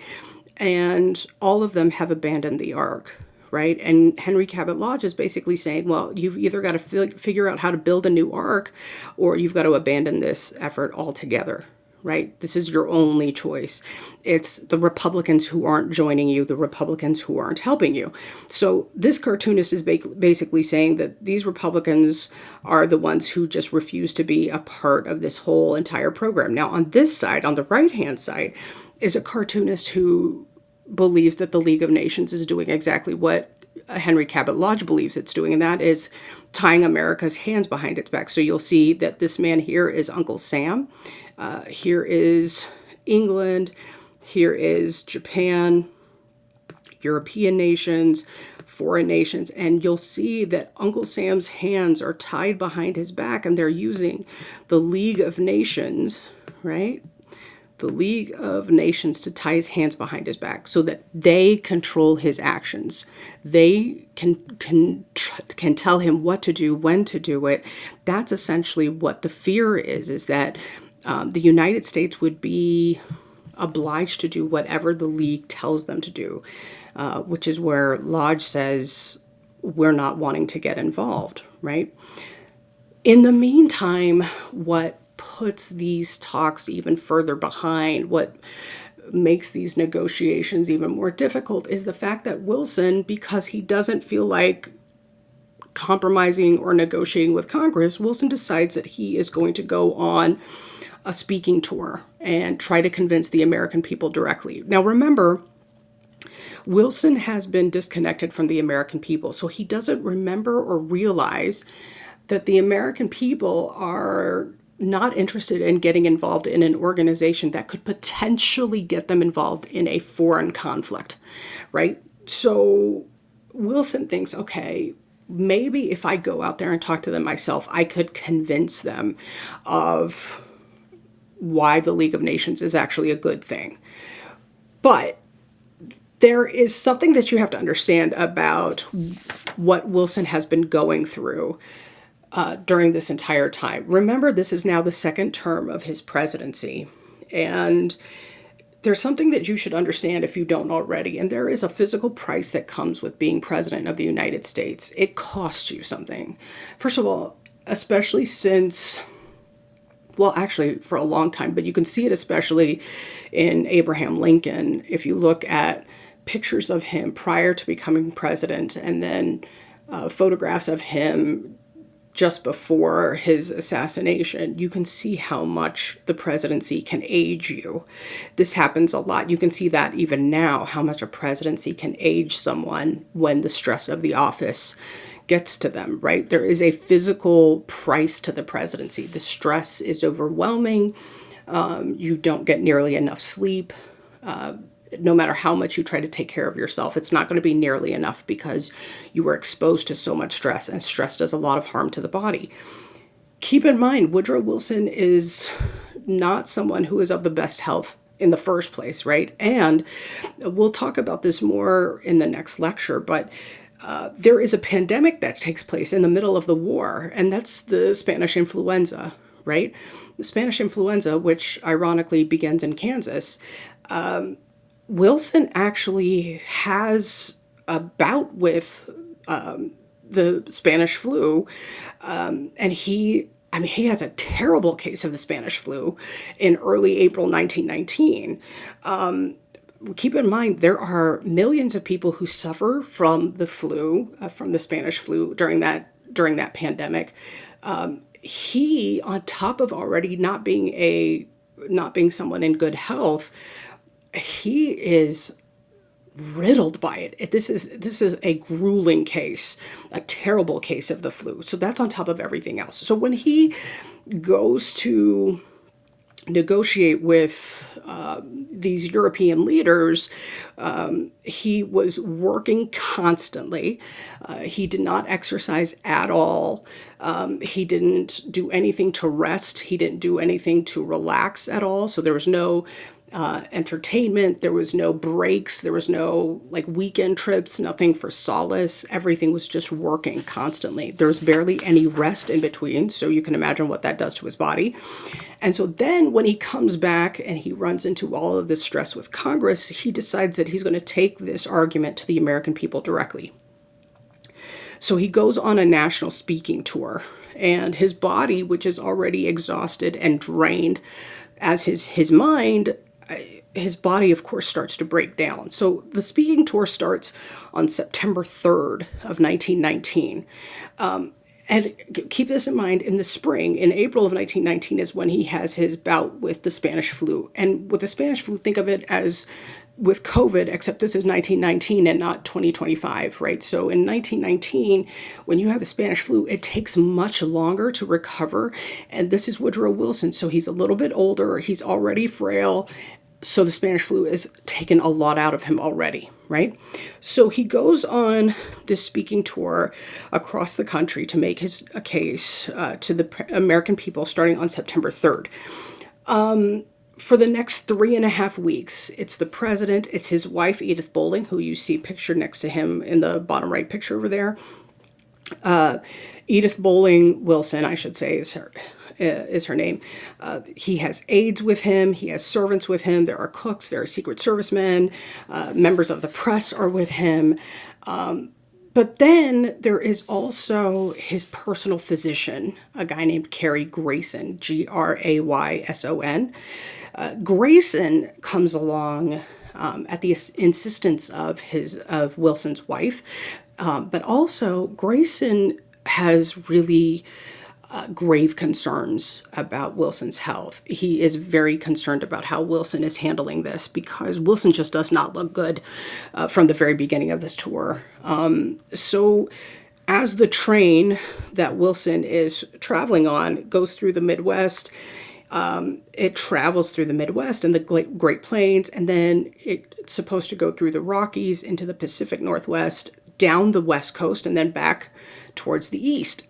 And all of them have abandoned the Ark, right? And Henry Cabot Lodge is basically saying, well, you've either got to figure out how to build a new Ark, or you've got to abandon this effort altogether. Right? This is your only choice. It's the Republicans who aren't joining you, the Republicans who aren't helping you. So this cartoonist is basically saying that these Republicans are the ones who just refuse to be a part of this whole entire program. Now, on this side, on the right-hand side, is a cartoonist who believes that the League of Nations is doing exactly what Henry Cabot Lodge believes it's doing, and that is tying America's hands behind its back. So you'll see that this man here is Uncle Sam. Here is England. Here is Japan, European nations, foreign nations. And you'll see that Uncle Sam's hands are tied behind his back, and they're using the League of Nations, right? The League of Nations to tie his hands behind his back so that they control his actions. They can tell him what to do, when to do it. That's essentially what the fear is that the United States would be obliged to do whatever the League tells them to do, which is where Lodge says we're not wanting to get involved, right? In the meantime, what puts these talks even further behind, what makes these negotiations even more difficult, is the fact that Wilson, because he doesn't feel like compromising or negotiating with Congress, Wilson decides that he is going to go on a speaking tour and try to convince the American people directly. Now, remember, Wilson has been disconnected from the American people, so he doesn't remember or realize that the American people are not interested in getting involved in an organization that could potentially get them involved in a foreign conflict, right? So Wilson thinks, okay, maybe if I go out there and talk to them myself, I could convince them of why the League of Nations is actually a good thing. But there is something that you have to understand about what Wilson has been going through during this entire time. Remember, this is now the second term of his presidency. And there's something that you should understand if you don't already, and there is a physical price that comes with being president of the United States. It costs you something. First of all, especially since, well, actually for a long time, but you can see it especially in Abraham Lincoln. If you look at pictures of him prior to becoming president, and then photographs of him just before his assassination, you can see how much the presidency can age you. This happens a lot. You can see that even now, how much a presidency can age someone when the stress of the office gets to them, right? There is a physical price to the presidency. The stress is overwhelming. You don't get nearly enough sleep. No matter how much you try to take care of yourself, it's not going to be nearly enough because you were exposed to so much stress, and stress does a lot of harm to the body. Keep in mind, Woodrow Wilson is not someone who is of the best health in the first place, right? And we'll talk about this more in the next lecture, but there is a pandemic that takes place in the middle of the war, and that's the Spanish influenza, right? The Spanish influenza, which ironically begins in Kansas. Wilson actually has a bout with the Spanish flu, and he has a terrible case of the Spanish flu in early April 1919. Keep in mind, there are millions of people who suffer from the flu, from the Spanish flu during that pandemic. He, on top of already not being someone in good health, he is riddled by it. This is a grueling case, a terrible case of the flu. So that's on top of everything else. So when he goes to negotiate with these European leaders, he was working constantly. He did not exercise at all. He didn't do anything to rest. He didn't do anything to relax at all. So there was no entertainment. There was no breaks. There was no like weekend trips, nothing for solace. Everything was just working constantly. There was barely any rest in between. So you can imagine what that does to his body. And so then when he comes back and he runs into all of this stress with Congress, he decides that he's going to take this argument to the American people directly. So he goes on a national speaking tour, and his body, which is already exhausted and drained, as his mind, his body, of course, starts to break down. So the speaking tour starts on September 3rd of 1919. And keep this in mind, in the spring, in April of 1919 is when he has his bout with the Spanish flu. And with the Spanish flu, think of it as with COVID, except this is 1919 and not 2025, right? So in 1919, when you have the Spanish flu, it takes much longer to recover. And this is Woodrow Wilson. So he's a little bit older. He's already frail. So the Spanish flu has taken a lot out of him already, right? So he goes on this speaking tour across the country to make his a case to the American people starting on September 3rd. For the next 3.5 weeks, it's the president, it's his wife, Edith Bolling, who you see pictured next to him in the bottom right picture over there. Edith Bolling Wilson, I should say, is her name. He has aides with him. He has servants with him. There are cooks. There are Secret Service men. Members of the press are with him. But then there is also his personal physician, a guy named Cary Grayson, Grayson. Grayson comes along at the insistence of Wilson's wife, but also Grayson has really grave concerns about Wilson's health. He is very concerned about how Wilson is handling this because Wilson just does not look good from the very beginning of this tour. So as the train that Wilson is traveling on goes through the Midwest, it travels through the Midwest and the Great Plains, and then it's supposed to go through the Rockies into the Pacific Northwest, down the West Coast, and then back towards the East.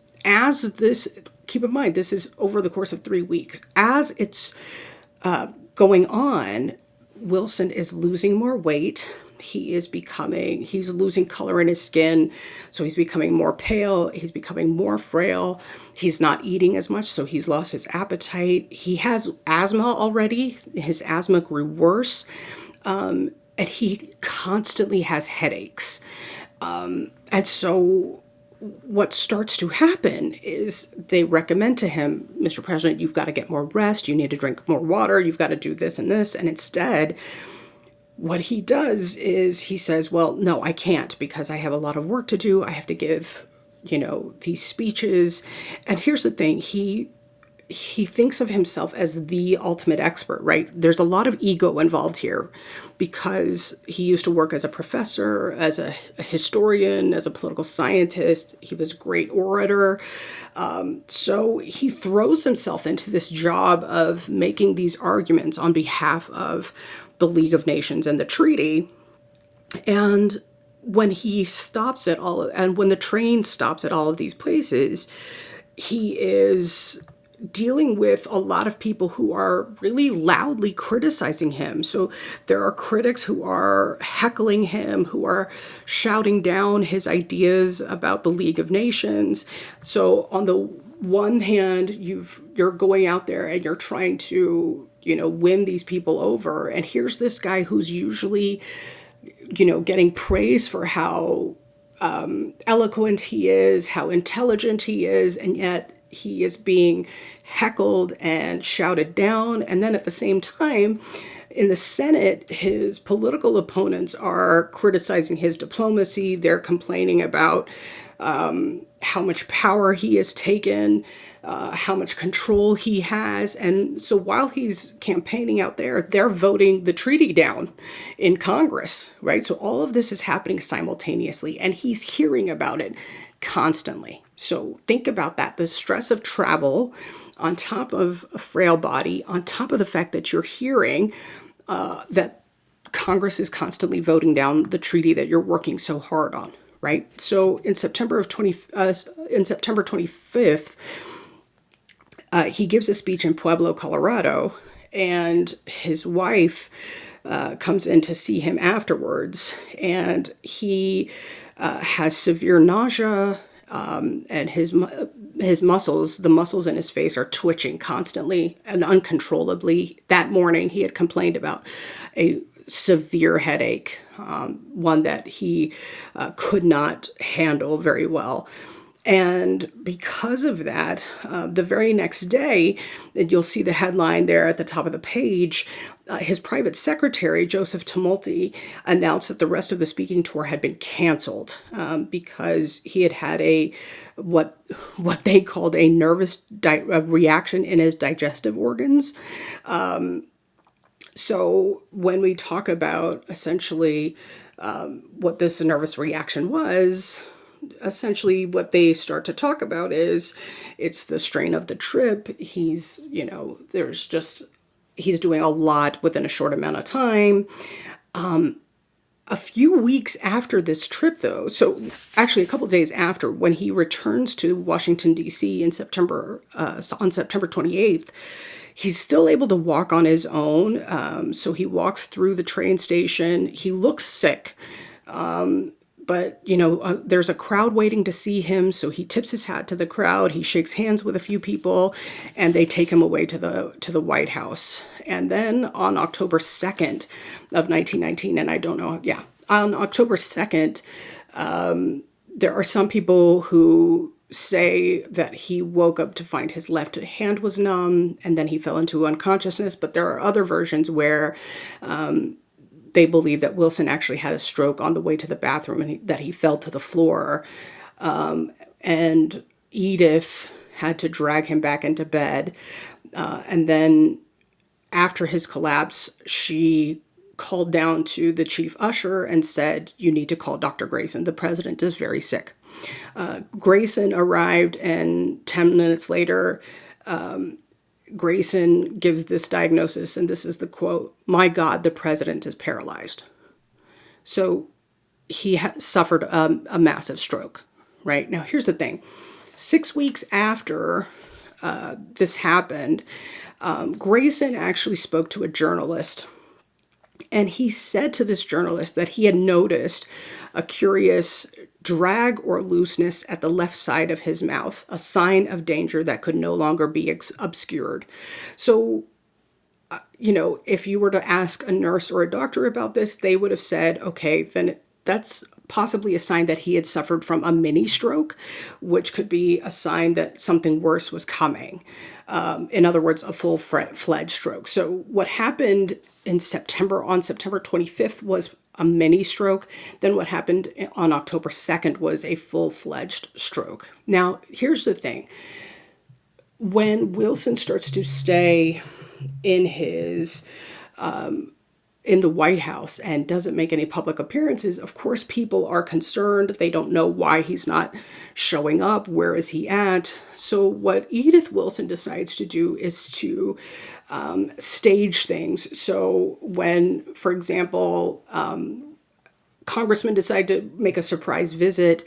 Keep in mind, this is over the course of 3 weeks. As it's going on, Wilson is losing more weight. He's losing color in his skin, so he's becoming more pale, he's becoming more frail, he's not eating as much, so he's lost his appetite. He has asthma already, his asthma grew worse, and he constantly has headaches. And so what starts to happen is they recommend to him, Mr. President, you've got to get more rest, you need to drink more water, you've got to do this and this, and instead, what he does is he says, well, no, I can't because I have a lot of work to do. I have to give these speeches. And here's the thing, he thinks of himself as the ultimate expert, right? There's a lot of ego involved here because he used to work as a professor, as a historian, as a political scientist. He was a great orator. So he throws himself into this job of making these arguments on behalf of the League of Nations and the treaty. And when he stops at all, and when the train stops at all of these places, he is dealing with a lot of people who are really loudly criticizing him. So there are critics who are heckling him, who are shouting down his ideas about the League of Nations. So on the one hand, you're going out there and you're trying to, win these people over. And here's this guy who's usually, getting praise for how eloquent he is, how intelligent he is, and yet he is being heckled and shouted down. And then at the same time, in the Senate, his political opponents are criticizing his diplomacy. They're complaining about how much power he has taken, how much control he has. And so while he's campaigning out there, they're voting the treaty down in Congress, right? So all of this is happening simultaneously, and he's hearing about it constantly. So think about that. The stress of travel on top of a frail body, on top of the fact that you're hearing that Congress is constantly voting down the treaty that you're working so hard on, right? So in September 25th, he gives a speech in Pueblo, Colorado, and his wife comes in to see him afterwards, and he has severe nausea, and his muscles, the muscles in his face, are twitching constantly and uncontrollably. That morning, he had complained about a severe headache, one that he could not handle very well. And because of that, the very next day, and you'll see the headline there at the top of the page, his private secretary, Joseph Tumulty, announced that the rest of the speaking tour had been canceled because he had what they called a nervous reaction in his digestive organs. So when we talk about essentially what this nervous reaction was, essentially what they start to talk about is it's the strain of the trip. He's doing a lot within a short amount of time. A few weeks after this trip, though, so actually a couple days after, when he returns to Washington, D.C. on September 28th, he's still able to walk on his own. So he walks through the train station. He looks sick. But, there's a crowd waiting to see him, so he tips his hat to the crowd. He shakes hands with a few people, and they take him away to the White House. And then on October 2nd of 1919, and on October 2nd, there are some people who say that he woke up to find his left hand was numb, and then he fell into unconsciousness. But there are other versions where they believe that Wilson actually had a stroke on the way to the bathroom and that he fell to the floor. And Edith had to drag him back into bed. And then after his collapse, she called down to the chief usher and said, "You need to call Dr. Grayson. The president is very sick." Grayson arrived, and 10 minutes later, Grayson gives this diagnosis, and this is the quote: "My God, the president is paralyzed." So he suffered a massive stroke, right? Now, here's the thing. 6 weeks after this happened, Grayson actually spoke to a journalist, and he said to this journalist that he had noticed a curious drag or looseness at the left side of his mouth, a sign of danger that could no longer be obscured. So, if you were to ask a nurse or a doctor about this, they would have said, okay, then that's possibly a sign that he had suffered from a mini stroke, which could be a sign that something worse was coming. In other words, a full-fledged stroke. So what happened on September 25th was a mini stroke, then what happened on October 2nd was a full-fledged stroke. Now, here's the thing. When Wilson starts to stay in his in the White House and doesn't make any public appearances, of course, people are concerned. They don't know why he's not showing up. Where is he at? So what Edith Wilson decides to do is to stage things. So when, for example, congressmen decide to make a surprise visit,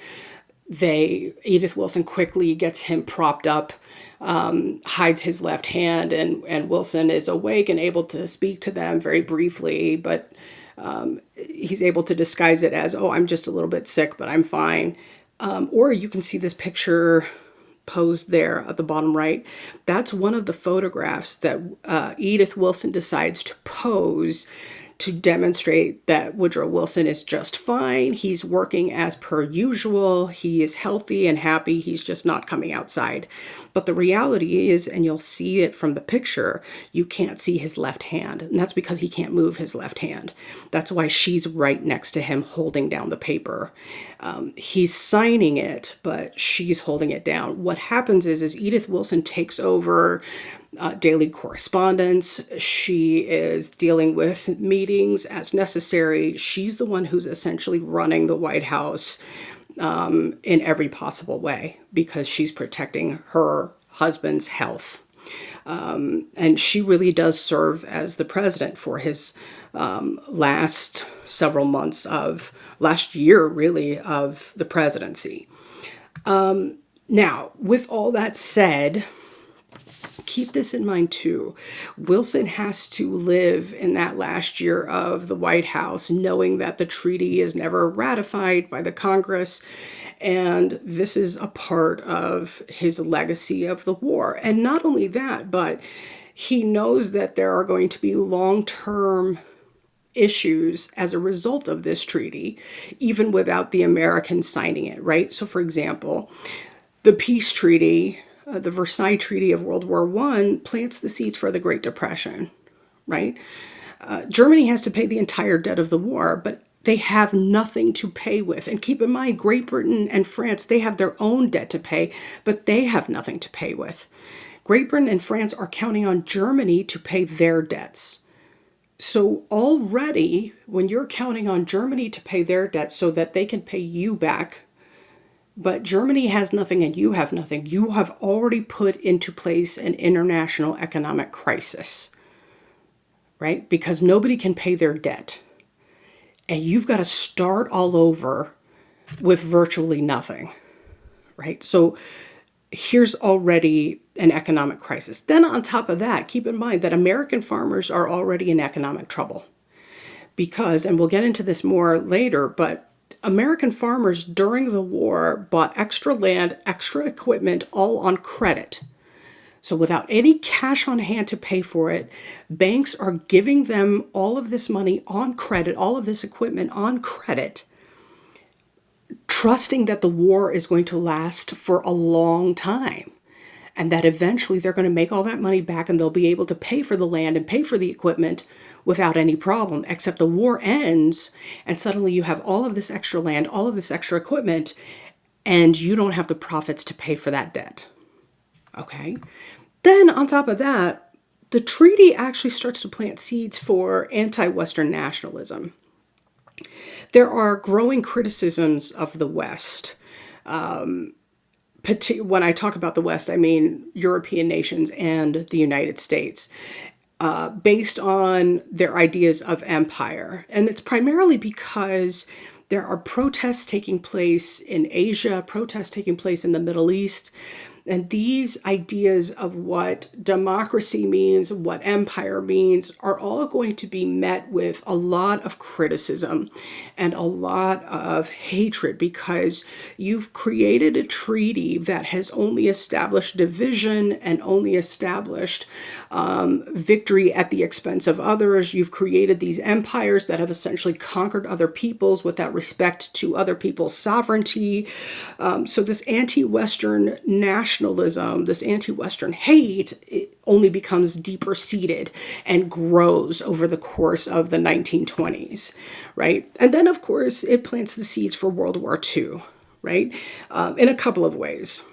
Edith Wilson quickly gets him propped up, hides his left hand, and Wilson is awake and able to speak to them very briefly, but he's able to disguise it as, oh, I'm just a little bit sick, but I'm fine. Or you can see this picture posed there at the bottom right. That's one of the photographs that Edith Wilson decides to pose to demonstrate that Woodrow Wilson is just fine. He's working as per usual. He is healthy and happy. He's just not coming outside. But the reality is, and you'll see it from the picture, you can't see his left hand. And that's because he can't move his left hand. That's why she's right next to him holding down the paper. He's signing it, but she's holding it down. What happens is Edith Wilson takes over daily correspondence. She is dealing with meetings as necessary. She's the one who's essentially running the White House in every possible way because she's protecting her husband's health. And she really does serve as the president for his last several months of last year, really, of the presidency. Now, with all that said, keep this in mind too. Wilson has to live in that last year of the White House knowing that the treaty is never ratified by the Congress, and this is a part of his legacy of the war. And not only that, but he knows that there are going to be long-term issues as a result of this treaty, even without the Americans signing it, right? So for example, the peace treaty, the Versailles Treaty of World War I, plants the seeds for the Great Depression, right? Germany has to pay the entire debt of the war, but they have nothing to pay with. And keep in mind, Great Britain and France, they have their own debt to pay, but they have nothing to pay with. Great Britain and France are counting on Germany to pay their debts. So already, when you're counting on Germany to pay their debts so that they can pay you back, but Germany has nothing and you have nothing, you have already put into place an international economic crisis, right? Because nobody can pay their debt. And you've got to start all over with virtually nothing, right? So here's already an economic crisis. Then on top of that, keep in mind that American farmers are already in economic trouble because, and we'll get into this more later, but American farmers during the war bought extra land, extra equipment, all on credit. So without any cash on hand to pay for it, banks are giving them all of this money on credit, all of this equipment on credit, trusting that the war is going to last for a long time and that eventually they're going to make all that money back and they'll be able to pay for the land and pay for the equipment without any problem, except the war ends and suddenly you have all of this extra land, all of this extra equipment, and you don't have the profits to pay for that debt. Okay? Then on top of that, the treaty actually starts to plant seeds for anti-Western nationalism. There are growing criticisms of the West. When I talk about the West, I mean European nations and the United States, based on their ideas of empire. And it's primarily because there are protests taking place in Asia, protests taking place in the Middle East. And these ideas of what democracy means, what empire means, are all going to be met with a lot of criticism and a lot of hatred because you've created a treaty that has only established division and only established victory at the expense of others. You've created these empires that have essentially conquered other peoples without respect to other people's sovereignty. So this anti-Western nationalism nationalism, this anti-Western hate, it only becomes deeper seated and grows over the course of the 1920s, right? And then, of course, it plants the seeds for World War II, right? In a couple of ways.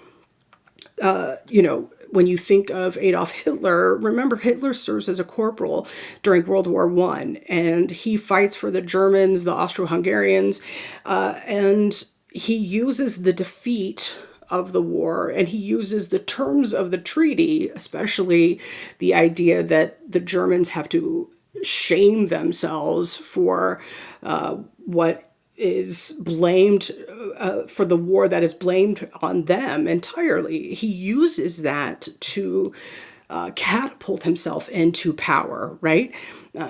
When you think of Adolf Hitler, remember Hitler serves as a corporal during World War I, and he fights for the Germans, the Austro-Hungarians, and he uses the defeat of the war, and he uses the terms of the treaty, especially the idea that the Germans have to shame themselves for what is blamed for the war that is blamed on them entirely. He uses that to catapult himself into power, right?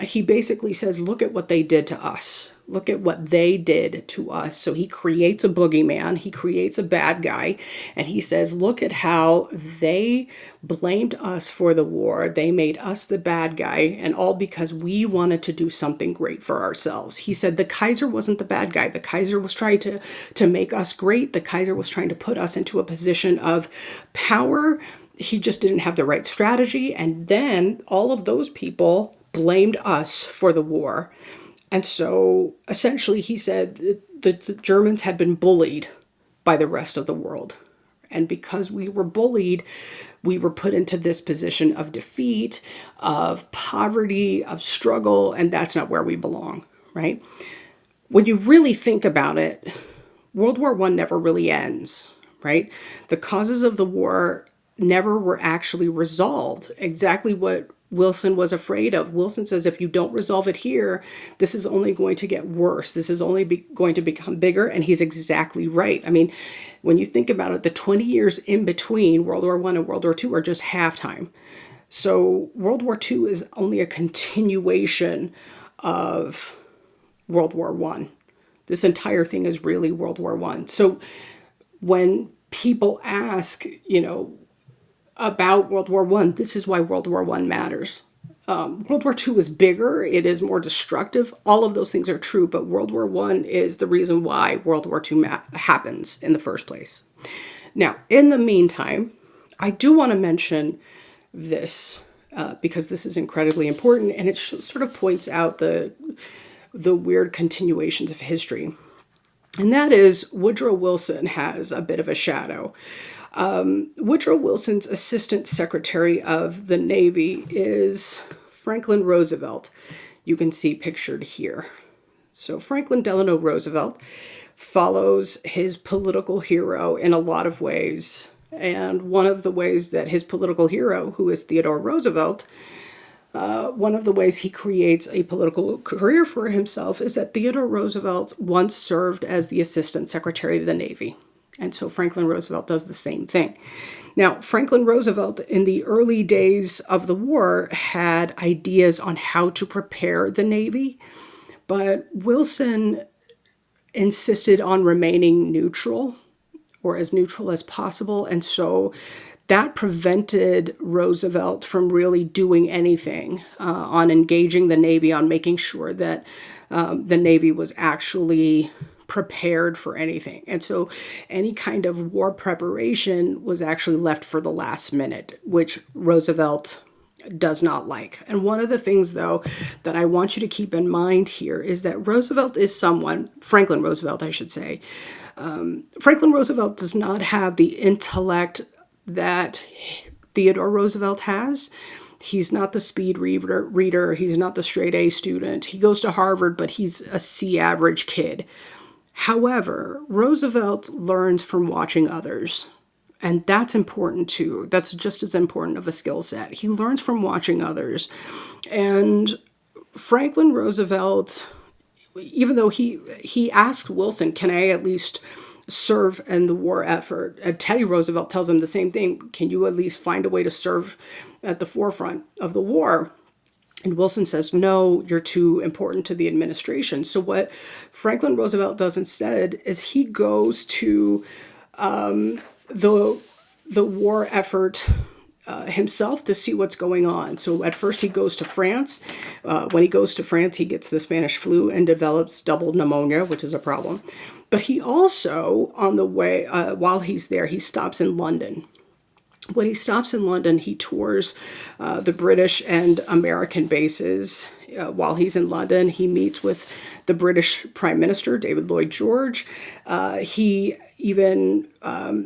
He basically says, look at what they did to us. Look at what they did to us. So he creates a boogeyman, he creates a bad guy, and he says, look at how they blamed us for the war. They made us the bad guy, and all because we wanted to do something great for ourselves. He said the Kaiser wasn't the bad guy. The Kaiser was trying to make us great. The Kaiser was trying to put us into a position of power. He just didn't have the right strategy. And then all of those people blamed us for the war. And so essentially he said that the Germans had been bullied by the rest of the world. And because we were bullied, we were put into this position of defeat, of poverty, of struggle, and that's not where we belong, right? When you really think about it, World War I never really ends, right? The causes of the war never were actually resolved. Exactly what Wilson was afraid of. Wilson says, if you don't resolve it here, this is only going to get worse. This is only going to become bigger. And he's exactly right. I mean, when you think about it, the 20 years in between World War I and World War II are just halftime. So World War II is only a continuation of World War I. This entire thing is really World War I. So when people ask, about World War I, this is why World War I matters. World War II is bigger, it is more destructive. All of those things are true, but World War I is the reason why World War II happens in the first place. Now, in the meantime, I do want to mention this because this is incredibly important, and it sort of points out the weird continuations of history. And that is Woodrow Wilson has a bit of a shadow. Woodrow Wilson's assistant secretary of the Navy is Franklin Roosevelt. You can see pictured here. So Franklin Delano Roosevelt follows his political hero in a lot of ways. And one of the ways that his political hero, who is Theodore Roosevelt, one of the ways he creates a political career for himself is that Theodore Roosevelt once served as the assistant secretary of the Navy. And so Franklin Roosevelt does the same thing. Now, Franklin Roosevelt, in the early days of the war, had ideas on how to prepare the Navy, but Wilson insisted on remaining neutral, or as neutral as possible, and so that prevented Roosevelt from really doing anything on engaging the Navy, on making sure that the Navy was actually prepared for anything. And so any kind of war preparation was actually left for the last minute, which Roosevelt does not like. And one of the things, though, that I want you to keep in mind here is that Roosevelt is someone, Franklin Roosevelt, I should say, Franklin Roosevelt does not have the intellect that Theodore Roosevelt has. He's not the speed reader. He's not the straight A student. He goes to Harvard, but he's a C average kid. However, Roosevelt learns from watching others. And that's important too. That's just as important of a skill set. He learns from watching others. And Franklin Roosevelt, even though he asked Wilson, can I at least serve in the war effort? Teddy Roosevelt tells him the same thing. Can you at least find a way to serve at the forefront of the war? And Wilson says, no, you're too important to the administration. So what Franklin Roosevelt does instead is he goes to the war effort himself to see what's going on. So at first he goes to France. When he goes to France, he gets the Spanish flu and develops double pneumonia, which is a problem. But he also, on the way, while he's there, he stops in London. When he stops in London, he tours the British and American bases. While he's in London, he meets with the British Prime Minister, David Lloyd George. He even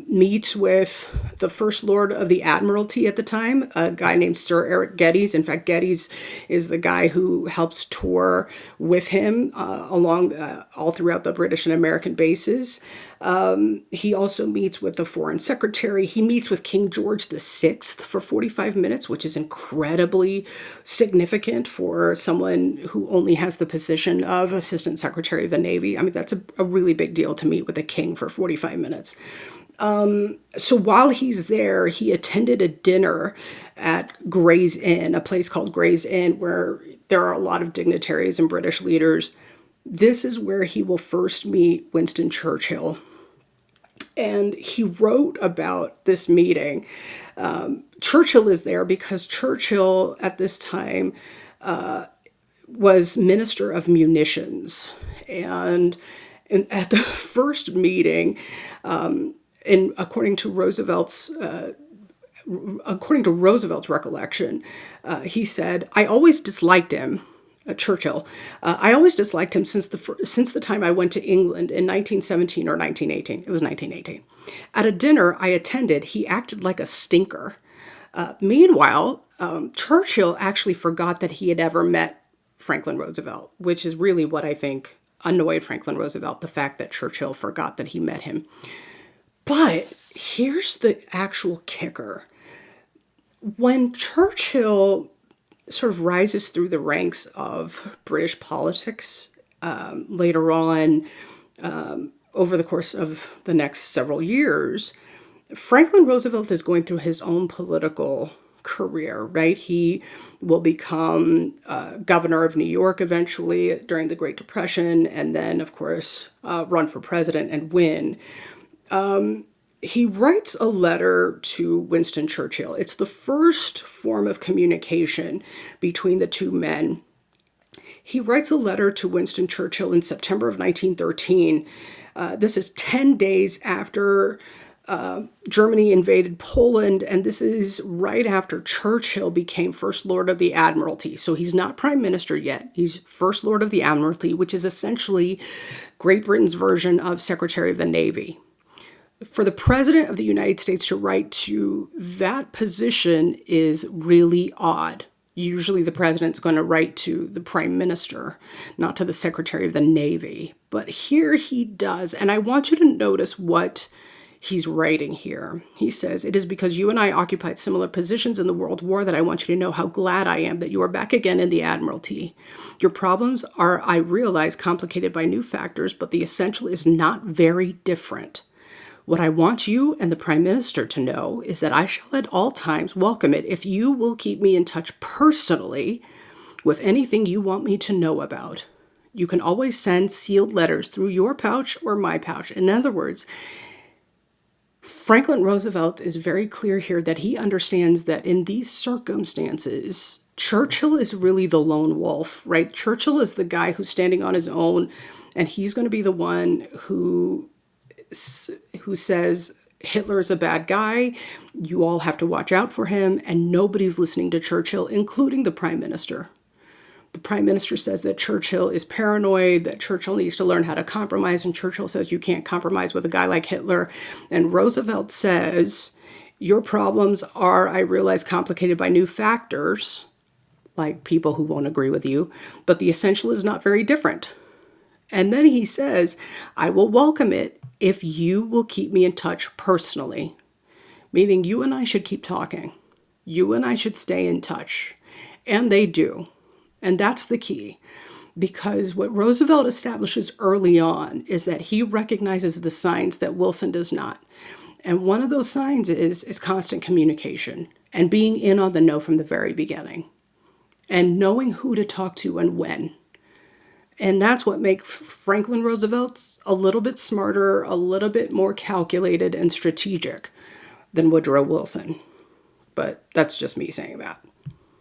meets with the First Lord of the Admiralty at the time, a guy named Sir Eric Geddes. In fact, Geddes is the guy who helps tour with him along all throughout the British and American bases. He also meets with the Foreign Secretary. He meets with King George VI for 45 minutes, which is incredibly significant for someone who only has the position of Assistant Secretary of the Navy. I mean, that's a really big deal to meet with the king for 45 minutes. So while he's there, he attended a dinner at Gray's Inn, a place called Gray's Inn, where there are a lot of dignitaries and British leaders. This is where he will first meet Winston Churchill. And he wrote about this meeting. Churchill is there because Churchill at this time was Minister of Munitions. And at the first meeting, and according to Roosevelt's recollection, he said, "I always disliked him." Churchill. I always disliked him since the time I went to England in 1917 or 1918. It was 1918. At a dinner I attended, he acted like a stinker. Meanwhile, Churchill actually forgot that he had ever met Franklin Roosevelt, which is really what I think annoyed Franklin Roosevelt, the fact that Churchill forgot that he met him. But here's the actual kicker. When Churchill sort of rises through the ranks of British politics later on, over the course of the next several years, Franklin Roosevelt is going through his own political career, right? He will become governor of New York eventually during the Great Depression, and then, of course, run for president and win. He writes a letter to Winston Churchill. It's the first form of communication between the two men. He writes a letter to Winston Churchill in September of 1913. This is 10 days after Germany invaded Poland, and this is right after Churchill became First Lord of the Admiralty. So he's not Prime Minister yet. He's First Lord of the Admiralty, which is essentially Great Britain's version of Secretary of the Navy. For the President of the United States to write to that position is really odd. Usually the President's going to write to the Prime Minister, not to the Secretary of the Navy. But here he does, and I want you to notice what he's writing here. He says, "It is because you and I occupied similar positions in the World War that I want you to know how glad I am that you are back again in the Admiralty. Your problems are, I realize, complicated by new factors, but the essential is not very different. What I want you and the Prime Minister to know is that I shall at all times welcome it if you will keep me in touch personally with anything you want me to know about. You can always send sealed letters through your pouch or my pouch." In other words, Franklin Roosevelt is very clear here that he understands that in these circumstances, Churchill is really the lone wolf, right? Churchill is the guy who's standing on his own, and he's going to be the one who says Hitler is a bad guy, you all have to watch out for him, and nobody's listening to Churchill, including the Prime Minister. The Prime Minister says that Churchill is paranoid, that Churchill needs to learn how to compromise, and Churchill says you can't compromise with a guy like Hitler. And Roosevelt says, your problems are, I realize, complicated by new factors, like people who won't agree with you, but the essential is not very different. And then he says, I will welcome it if you will keep me in touch personally, meaning you and I should keep talking. You and I should stay in touch. And they do. And that's the key, because what Roosevelt establishes early on is that he recognizes the signs that Wilson does not. And one of those signs is constant communication and being in on the know from the very beginning and knowing who to talk to and when. And that's what makes Franklin Roosevelt a little bit smarter, a little bit more calculated and strategic than Woodrow Wilson. But that's just me saying that.